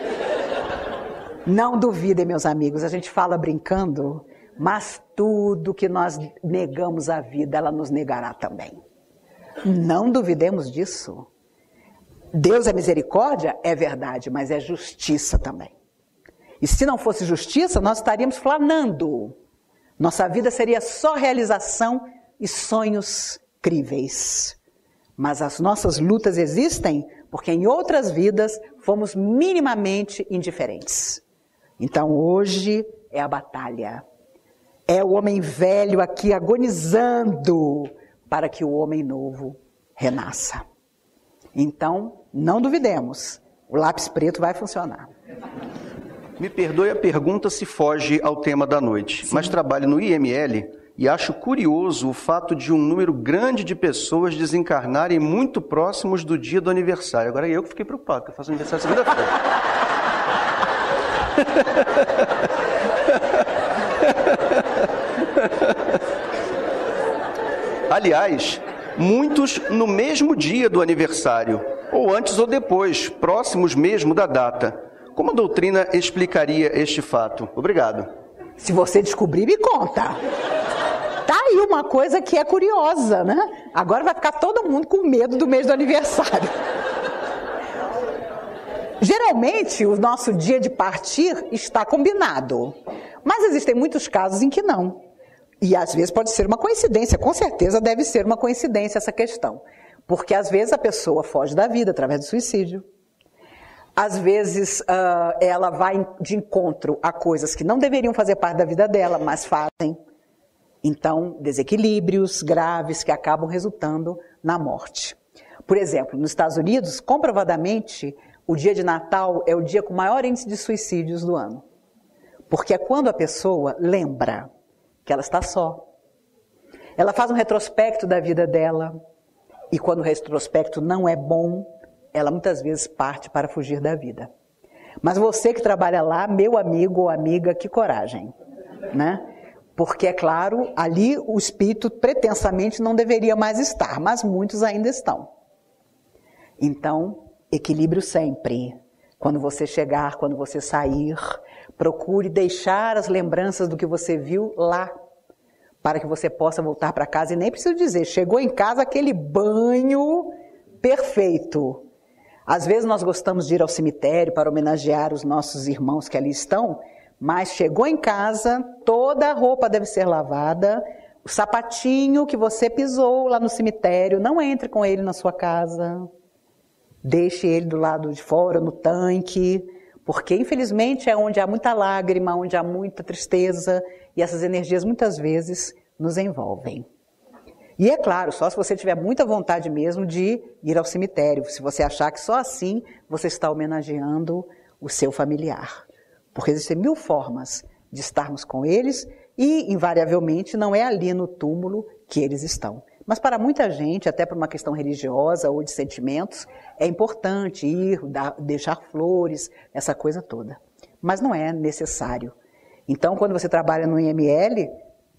Não duvidem, meus amigos, a gente fala brincando, mas tudo que nós negamos à vida, ela nos negará também. Não duvidemos disso. Deus é misericórdia? É verdade, mas é justiça também. E se não fosse justiça, nós estaríamos flanando. Nossa vida seria só realização e sonhos críveis. Mas as nossas lutas existem porque em outras vidas fomos minimamente indiferentes. Então hoje é a batalha. É o homem velho aqui agonizando para que o homem novo renasça. Então, não duvidemos, o lápis preto vai funcionar. Me perdoe a pergunta se foge ao tema da noite, mas trabalho no IML e acho curioso o fato de um número grande de pessoas desencarnarem muito próximos do dia do aniversário. Agora eu que fiquei preocupado, porque eu faço aniversário segunda-feira. Aliás, muitos no mesmo dia do aniversário, ou antes ou depois, próximos mesmo da data. Como a doutrina explicaria este fato? Obrigado. Se você descobrir, me conta. Tá aí uma coisa que é curiosa, né? Agora vai ficar todo mundo com medo do mês do aniversário. Geralmente, o nosso dia de partir está combinado, mas existem muitos casos em que não. E às vezes pode ser uma coincidência, com certeza deve ser uma coincidência essa questão. Porque às vezes a pessoa foge da vida através do suicídio. Às vezes ela vai de encontro a coisas que não deveriam fazer parte da vida dela, mas fazem. Então, desequilíbrios graves que acabam resultando na morte. Por exemplo, nos Estados Unidos, comprovadamente, o dia de Natal é o dia com maior índice de suicídios do ano. Porque é quando a pessoa lembra que ela está só. Ela faz um retrospecto da vida dela. E quando o retrospecto não é bom, ela muitas vezes parte para fugir da vida. Mas você que trabalha lá, meu amigo ou amiga, que coragem, né? Porque, é claro, ali o espírito pretensamente não deveria mais estar, mas muitos ainda estão. Então, equilíbrio sempre. Quando você chegar, quando você sair, procure deixar as lembranças do que você viu lá, para que você possa voltar para casa. E nem preciso dizer, chegou em casa aquele banho perfeito. Às vezes nós gostamos de ir ao cemitério para homenagear os nossos irmãos que ali estão, mas chegou em casa, toda a roupa deve ser lavada, o sapatinho que você pisou lá no cemitério, não entre com ele na sua casa. Deixe ele do lado de fora, no tanque, porque infelizmente é onde há muita lágrima, onde há muita tristeza, e essas energias muitas vezes nos envolvem. E é claro, só se você tiver muita vontade mesmo de ir ao cemitério, se você achar que só assim você está homenageando o seu familiar. Porque existem 1000 formas de estarmos com eles e, invariavelmente, não é ali no túmulo que eles estão. Mas para muita gente, até por uma questão religiosa ou de sentimentos, é importante ir, deixar flores, essa coisa toda. Mas não é necessário. Então, quando você trabalha no IML,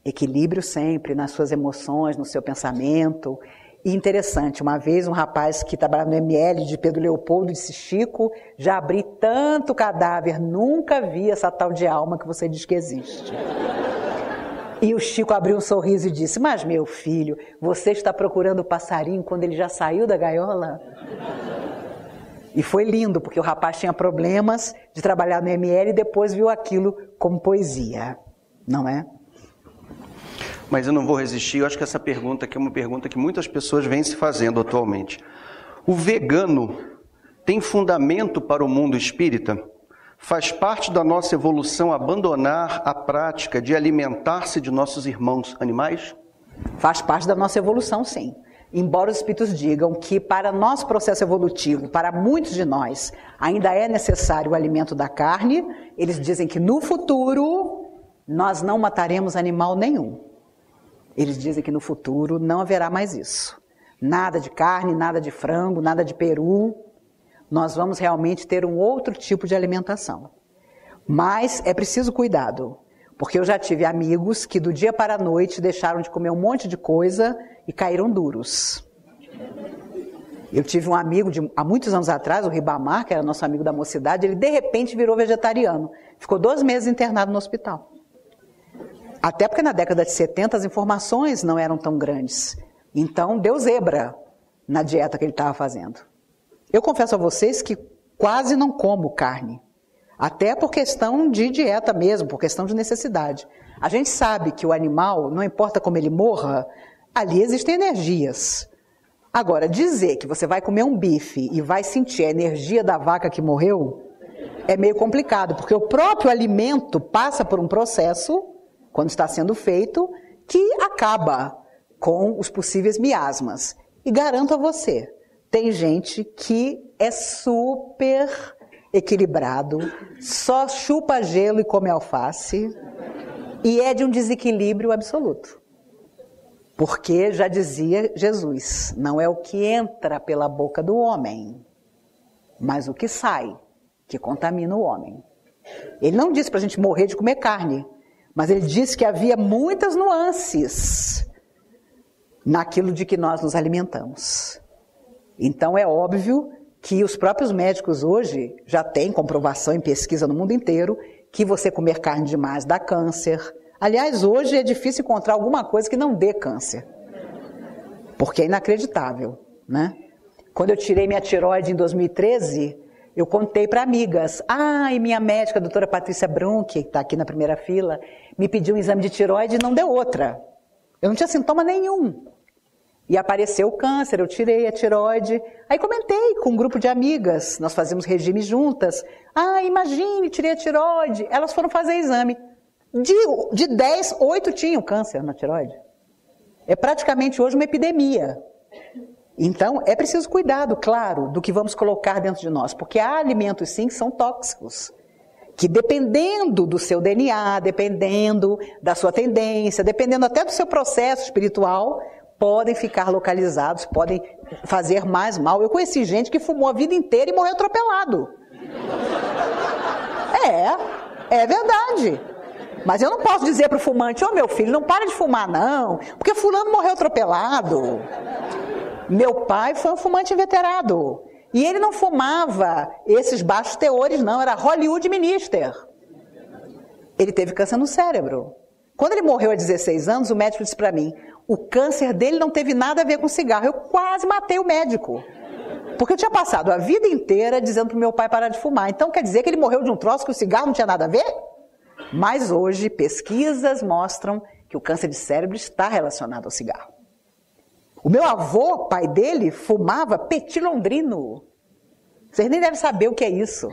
equilíbrio sempre nas suas emoções, no seu pensamento. E interessante, uma vez um rapaz que trabalhava no IML de Pedro Leopoldo disse: Chico, já abri tanto cadáver, nunca vi essa tal de alma que você diz que existe. E o Chico abriu um sorriso e disse: mas meu filho, você está procurando o passarinho quando ele já saiu da gaiola? E foi lindo, porque o rapaz tinha problemas de trabalhar no IML e depois viu aquilo como poesia, não é? Mas eu não vou resistir, eu acho que essa pergunta aqui é uma pergunta que muitas pessoas vêm se fazendo atualmente. O vegano tem fundamento para o mundo espírita? Faz parte da nossa evolução abandonar a prática de alimentar-se de nossos irmãos animais? Faz parte da nossa evolução, sim. Embora os espíritos digam que para nosso processo evolutivo, para muitos de nós, ainda é necessário o alimento da carne, eles dizem que no futuro nós não mataremos animal nenhum. Eles dizem que no futuro não haverá mais isso. Nada de carne, nada de frango, nada de peru. Nós vamos realmente ter um outro tipo de alimentação. Mas é preciso cuidado, porque eu já tive amigos que do dia para a noite deixaram de comer um monte de coisa e caíram duros. Eu tive um amigo há muitos anos atrás, o Ribamar, que era nosso amigo da mocidade, ele de repente virou vegetariano. Ficou 2 meses internado no hospital. Até porque na década de 70 as informações não eram tão grandes. Então deu zebra na dieta que ele estava fazendo. Eu confesso a vocês que quase não como carne. Até por questão de dieta mesmo, por questão de necessidade. A gente sabe que o animal, não importa como ele morra, ali existem energias. Agora, dizer que você vai comer um bife e vai sentir a energia da vaca que morreu, é meio complicado, porque o próprio alimento passa por um processo, quando está sendo feito, que acaba com os possíveis miasmas. E garanto a você, tem gente que é super equilibrado, só chupa gelo e come alface, e é de um desequilíbrio absoluto. Porque, já dizia Jesus, não é o que entra pela boca do homem, mas o que sai, que contamina o homem. Ele não disse para a gente morrer de comer carne, mas ele disse que havia muitas nuances naquilo de que nós nos alimentamos. Então é óbvio que os próprios médicos hoje já têm comprovação em pesquisa no mundo inteiro que você comer carne demais dá câncer. Aliás, hoje é difícil encontrar alguma coisa que não dê câncer, porque é inacreditável, né? Quando eu tirei minha tireoide em 2013, eu contei para amigas. E minha médica, a doutora Patrícia Brum, que está aqui na primeira fila, me pediu um exame de tireoide e não deu outra. Eu não tinha sintoma nenhum. E apareceu o câncer, eu tirei a tireoide. Aí comentei com um grupo de amigas, nós fazíamos regime juntas. Imagine, tirei a tireoide. Elas foram fazer exame. De 10, 8 tinham câncer na tireoide. É praticamente hoje uma epidemia. Então, é preciso cuidado, claro, do que vamos colocar dentro de nós, porque há alimentos, sim, que são tóxicos, que dependendo do seu DNA, dependendo da sua tendência, dependendo até do seu processo espiritual, podem ficar localizados, podem fazer mais mal. Eu conheci gente que fumou a vida inteira e morreu atropelado. É verdade. Mas eu não posso dizer para o fumante, meu filho, não para de fumar não, porque fulano morreu atropelado. Meu pai foi um fumante inveterado. E ele não fumava esses baixos teores, não. Era Hollywood Minister. Ele teve câncer no cérebro. Quando ele morreu há 16 anos, o médico disse para mim, o câncer dele não teve nada a ver com cigarro. Eu quase matei o médico. Porque eu tinha passado a vida inteira dizendo para o meu pai parar de fumar. Então quer dizer que ele morreu de um troço que o cigarro não tinha nada a ver? Mas hoje pesquisas mostram que o câncer de cérebro está relacionado ao cigarro. O meu avô, pai dele, fumava petit londrino. Vocês nem devem saber o que é isso.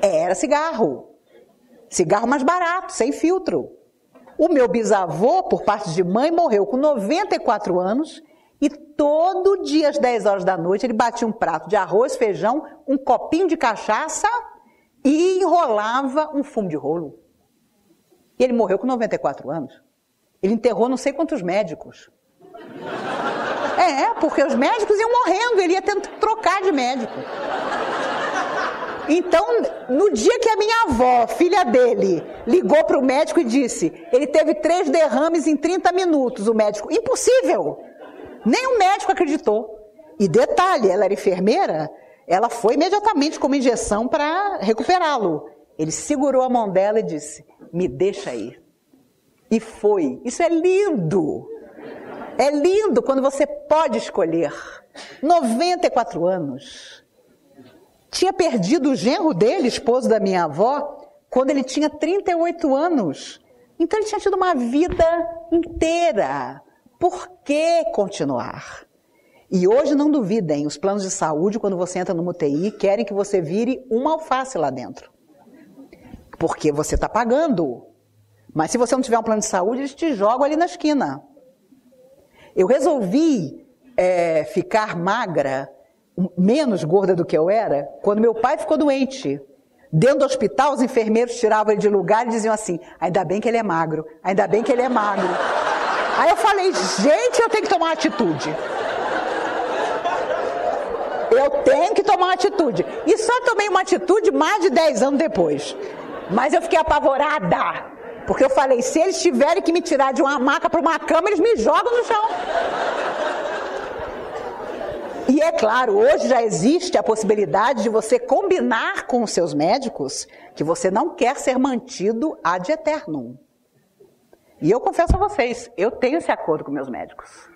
Era cigarro. Cigarro mais barato, sem filtro. O meu bisavô, por parte de mãe, morreu com 94 anos e todo dia às 10 horas da noite ele batia um prato de arroz, feijão, um copinho de cachaça e enrolava um fumo de rolo. E ele morreu com 94 anos. Ele enterrou não sei quantos médicos. Porque os médicos iam morrendo, ele ia tendo que trocar de médico. Então, no dia que a minha avó, filha dele, ligou para o médico e disse, ele teve 3 derrames em 30 minutos, o médico, impossível! Nem o médico acreditou. E detalhe, ela era enfermeira, ela foi imediatamente com uma injeção para recuperá-lo. Ele segurou a mão dela e disse, me deixa aí. E foi. Isso é lindo! É lindo quando você pode escolher. 94 anos. Tinha perdido o genro dele, esposo da minha avó, quando ele tinha 38 anos. Então ele tinha tido uma vida inteira. Por que continuar? E hoje não duvidem, os planos de saúde, quando você entra numa UTI, querem que você vire uma alface lá dentro. Porque você está pagando. Mas se você não tiver um plano de saúde, eles te jogam ali na esquina. Eu resolvi ficar magra, menos gorda do que eu era, quando meu pai ficou doente. Dentro do hospital, os enfermeiros tiravam ele de lugar e diziam assim, ainda bem que ele é magro, ainda bem que ele é magro. Aí eu falei, gente, eu tenho que tomar uma atitude. Eu tenho que tomar uma atitude. E só tomei uma atitude mais de 10 anos depois. Mas eu fiquei apavorada. Porque eu falei, se eles tiverem que me tirar de uma maca para uma cama, eles me jogam no chão. E é claro, hoje já existe a possibilidade de você combinar com os seus médicos que você não quer ser mantido ad eternum. E eu confesso a vocês, eu tenho esse acordo com meus médicos.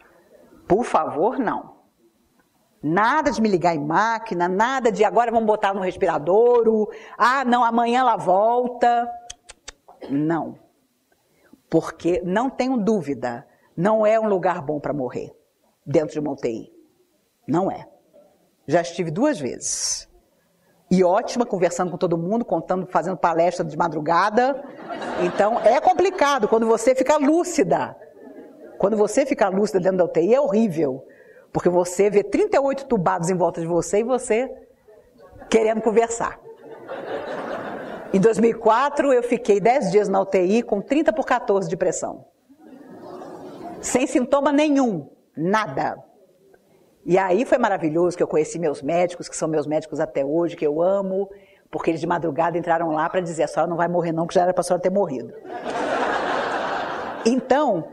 Por favor, não. Nada de me ligar em máquina, nada de agora vamos botar no respiradouro, não, amanhã ela volta. Não. Porque não tenho dúvida, não é um lugar bom para morrer dentro de uma UTI. Não é. Já estive 2 vezes. E ótima, conversando com todo mundo, contando, fazendo palestra de madrugada. Então, é complicado quando você fica lúcida. Quando você fica lúcida dentro da UTI, é horrível. Porque você vê 38 tubados em volta de você e você querendo conversar. Em 2004, eu fiquei 10 dias na UTI com 30/14 de pressão. Sem sintoma nenhum, nada. E aí foi maravilhoso que eu conheci meus médicos, que são meus médicos até hoje, que eu amo, porque eles de madrugada entraram lá para dizer, a senhora não vai morrer não, que já era para a senhora ter morrido. Então,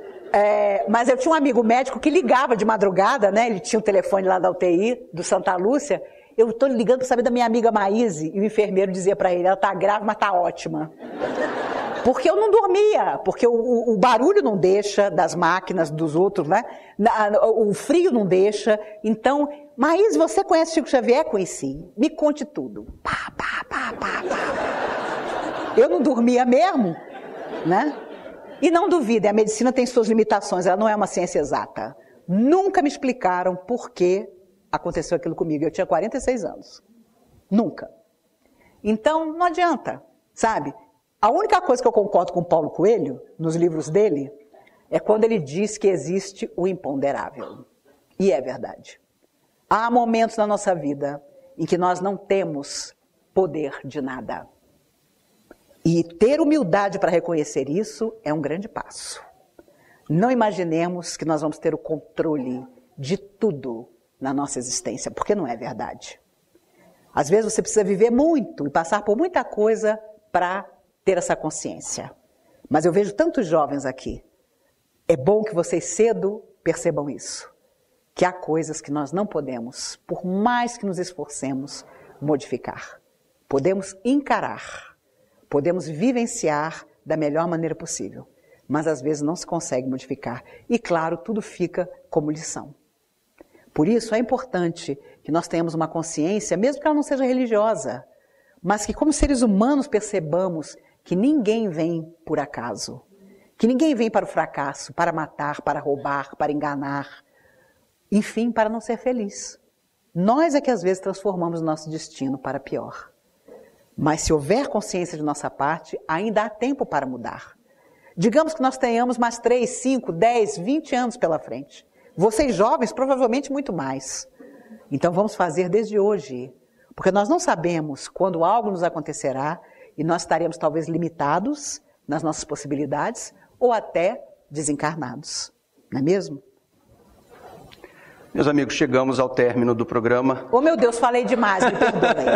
mas eu tinha um amigo médico que ligava de madrugada, né? Ele tinha o telefone lá da UTI, do Santa Lúcia. Eu estou ligando para saber da minha amiga Maíse, e o enfermeiro dizia para ele, ela está grave, mas está ótima. Porque eu não dormia, porque o barulho não deixa das máquinas, dos outros, né? O frio não deixa. Então, Maís, você conhece Chico Xavier? Conheci. Me conte tudo. Pá, pá, pá, pá, pá. Eu não dormia mesmo, né? E não duvidem, a medicina tem suas limitações, ela não é uma ciência exata. Nunca me explicaram por que aconteceu aquilo comigo. Eu tinha 46 anos. Nunca. Então, não adianta, sabe? A única coisa que eu concordo com o Paulo Coelho, nos livros dele, é quando ele diz que existe o imponderável. E é verdade. Há momentos na nossa vida em que nós não temos poder de nada. E ter humildade para reconhecer isso é um grande passo. Não imaginemos que nós vamos ter o controle de tudo na nossa existência, porque não é verdade. Às vezes você precisa viver muito e passar por muita coisa para ter essa consciência. Mas eu vejo tantos jovens aqui. É bom que vocês cedo percebam isso. Que há coisas que nós não podemos, por mais que nos esforcemos, modificar. Podemos encarar, podemos vivenciar da melhor maneira possível, mas às vezes não se consegue modificar. E claro, tudo fica como lição. Por isso é importante que nós tenhamos uma consciência, mesmo que ela não seja religiosa, mas que como seres humanos percebamos que ninguém vem por acaso, que ninguém vem para o fracasso, para matar, para roubar, para enganar, enfim, para não ser feliz. Nós é que às vezes transformamos o nosso destino para pior. Mas se houver consciência de nossa parte, ainda há tempo para mudar. Digamos que nós tenhamos mais 3, 5, 10, 20 anos pela frente. Vocês jovens, provavelmente muito mais. Então vamos fazer desde hoje. Porque nós não sabemos quando algo nos acontecerá e nós estaremos talvez limitados nas nossas possibilidades ou até desencarnados. Não é mesmo? Meus amigos, chegamos ao término do programa. Oh, meu Deus, falei demais, me perdoem.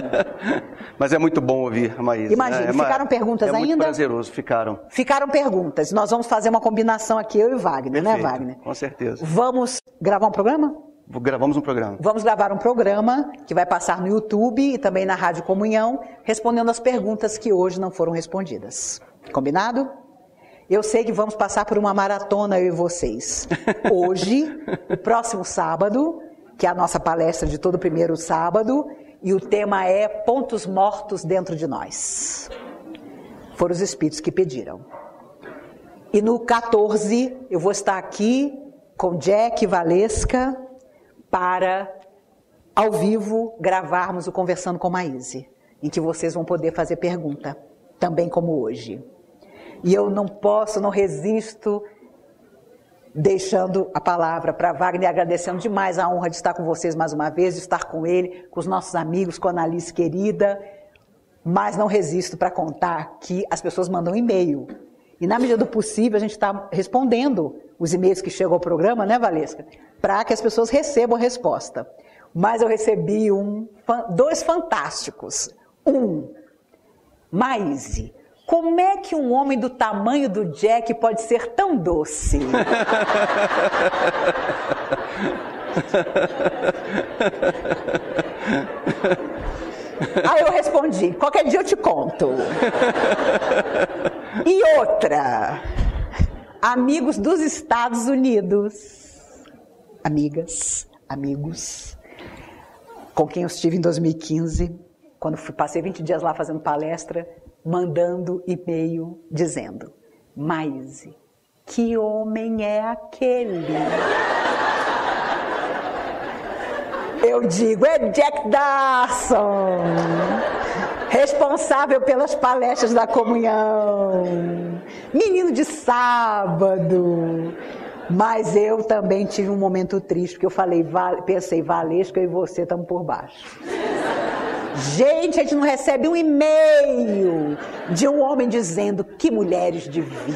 Mas é muito bom ouvir a Maísa. Imagina, né? Ficaram perguntas ainda? É muito prazeroso, ficaram. Ficaram perguntas. Nós vamos fazer uma combinação aqui, eu e o Wagner, Perfeito, né, Wagner? Com certeza. Vamos gravar um programa? Gravamos um programa. Vamos gravar um programa que vai passar no YouTube e também na Rádio Comunhão, respondendo as perguntas que hoje não foram respondidas. Combinado? Eu sei que vamos passar por uma maratona, eu e vocês. Hoje, o próximo sábado, que é a nossa palestra de todo primeiro sábado, e o tema é Pontos Mortos Dentro de Nós. Foram os espíritos que pediram. E no 14, eu vou estar aqui com Jack e Valesca para, ao vivo, gravarmos o Conversando com Maíse, em que vocês vão poder fazer pergunta, também como hoje. E eu não posso, não resisto, deixando a palavra para Wagner, agradecendo demais a honra de estar com vocês mais uma vez, de estar com ele, com os nossos amigos, com a Analice querida, mas não resisto para contar que as pessoas mandam e-mail. E na medida do possível a gente está respondendo os e-mails que chegam ao programa, né, Valesca? Para que as pessoas recebam a resposta. Mas eu recebi dois fantásticos. Maíse, como é que um homem do tamanho do Jack pode ser tão doce? Aí eu respondi, qualquer dia eu te conto. E outra, amigos dos Estados Unidos, amigas, amigos, com quem eu estive em 2015, quando passei 20 dias lá fazendo palestra, mandando e-mail dizendo, Maíse, que homem é aquele? Eu digo, é Jack Dawson, responsável pelas palestras da comunhão, menino de sábado. Mas eu também tive um momento triste, porque eu pensei, Valesca, eu e você estamos por baixo. Gente, a gente não recebe um e-mail de um homem dizendo que mulheres divinas,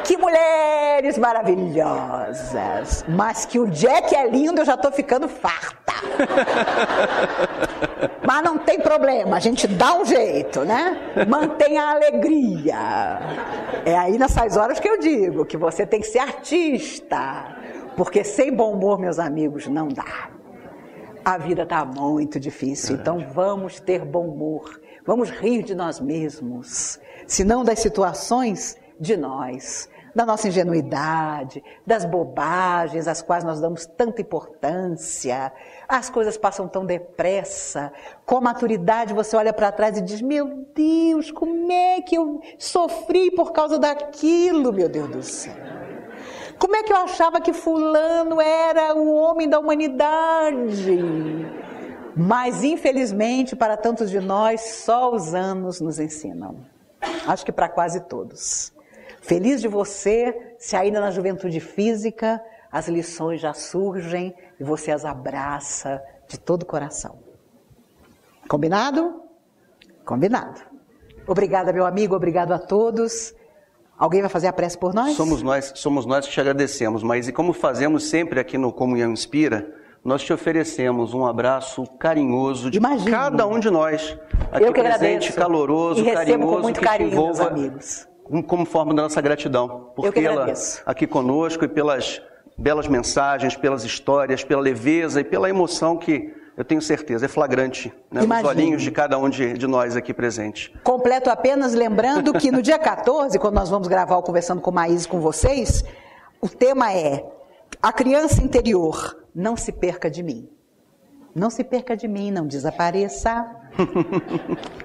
que mulheres maravilhosas, mas que o Jack é lindo, eu já estou ficando farta. Mas não tem problema, a gente dá um jeito, né? Mantém a alegria. É aí nessas horas que eu digo que você tem que ser artista, porque sem bom humor, meus amigos, não dá. A vida está muito difícil, então vamos ter bom humor, vamos rir de nós mesmos, se não das situações, de nós. da nossa ingenuidade, das bobagens às quais nós damos tanta importância. As coisas passam tão depressa. Com a maturidade você olha para trás e diz, meu Deus, como é que eu sofri por causa daquilo, meu Deus do céu. Como é que eu achava que fulano era o homem da humanidade? Mas, infelizmente, para tantos de nós, só os anos nos ensinam. Acho que para quase todos. Feliz de você, se ainda na juventude física, as lições já surgem e você as abraça de todo o coração. Combinado? Combinado. Obrigada, meu amigo, obrigado a todos. Alguém vai fazer a prece por nós? Somos nós que te agradecemos, mas e como fazemos sempre aqui no Comunhão Inspira, nós te oferecemos um abraço carinhoso de cada um de nós, aqui eu que presente, agradeço. carinhoso, e recebo com muito que carinho, te envolva meus amigos. Como forma da nossa gratidão por tê-la aqui conosco e pelas belas mensagens, pelas histórias, pela leveza e pela emoção que eu tenho certeza é flagrante, né, nos olhinhos de cada um de nós aqui presente. Completo apenas lembrando que no dia 14, quando nós vamos gravar o Conversando com Maíse com vocês, o tema é a criança interior. Não se perca de mim. Não se perca de mim, não desapareça.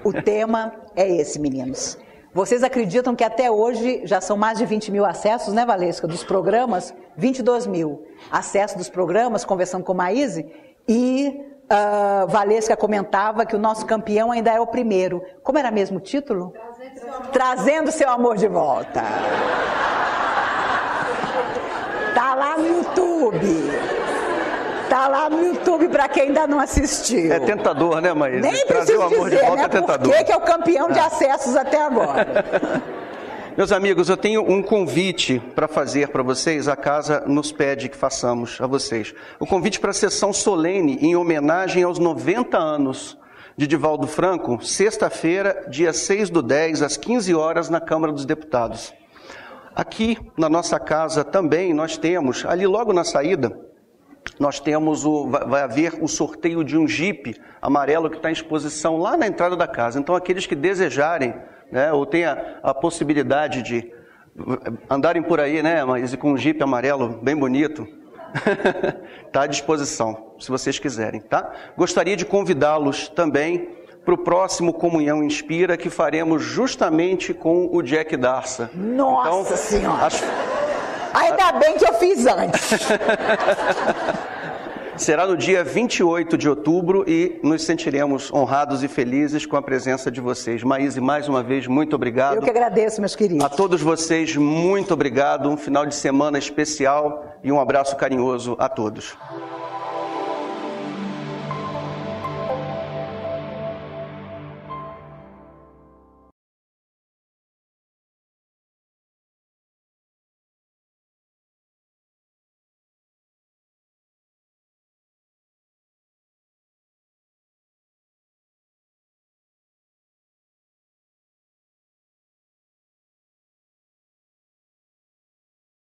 O tema é esse, meninos. Vocês acreditam que até hoje já são mais de 20 mil acessos, né, Valesca, dos programas? 22 mil acessos dos programas, Conversando com Maíse. E Valesca comentava que o nosso campeão ainda é o primeiro. Como era mesmo o título? Trazendo seu amor de volta. Tá lá no YouTube. Tá lá no YouTube para quem ainda não assistiu. É tentador, né, Maíse? Nem trazer o amor dizer, de volta né, é tentador. Por que é o campeão de acessos até agora? Meus amigos, eu tenho um convite para fazer para vocês, a casa nos pede que façamos a vocês. O convite para a sessão solene em homenagem aos 90 anos de Divaldo Franco, sexta-feira, dia 6/10, às 15 horas, na Câmara dos Deputados. Aqui, na nossa casa também, nós temos, ali logo na saída, nós temos vai haver o sorteio de um Jeep amarelo que está em exposição lá na entrada da casa. Então, aqueles que desejarem, né, ou tenham a possibilidade de andarem por aí, né, mas com um Jeep amarelo bem bonito, está à disposição, se vocês quiserem, tá? Gostaria de convidá-los também para o próximo Comunhão Inspira, que faremos justamente com o Jack Darsa. Nossa então, Senhora! Ainda bem que eu fiz antes. Será no dia 28 de outubro e nos sentiremos honrados e felizes com a presença de vocês. Maíse, mais uma vez, muito obrigado. Eu que agradeço, meus queridos. A todos vocês, muito obrigado. Um final de semana especial e um abraço carinhoso a todos.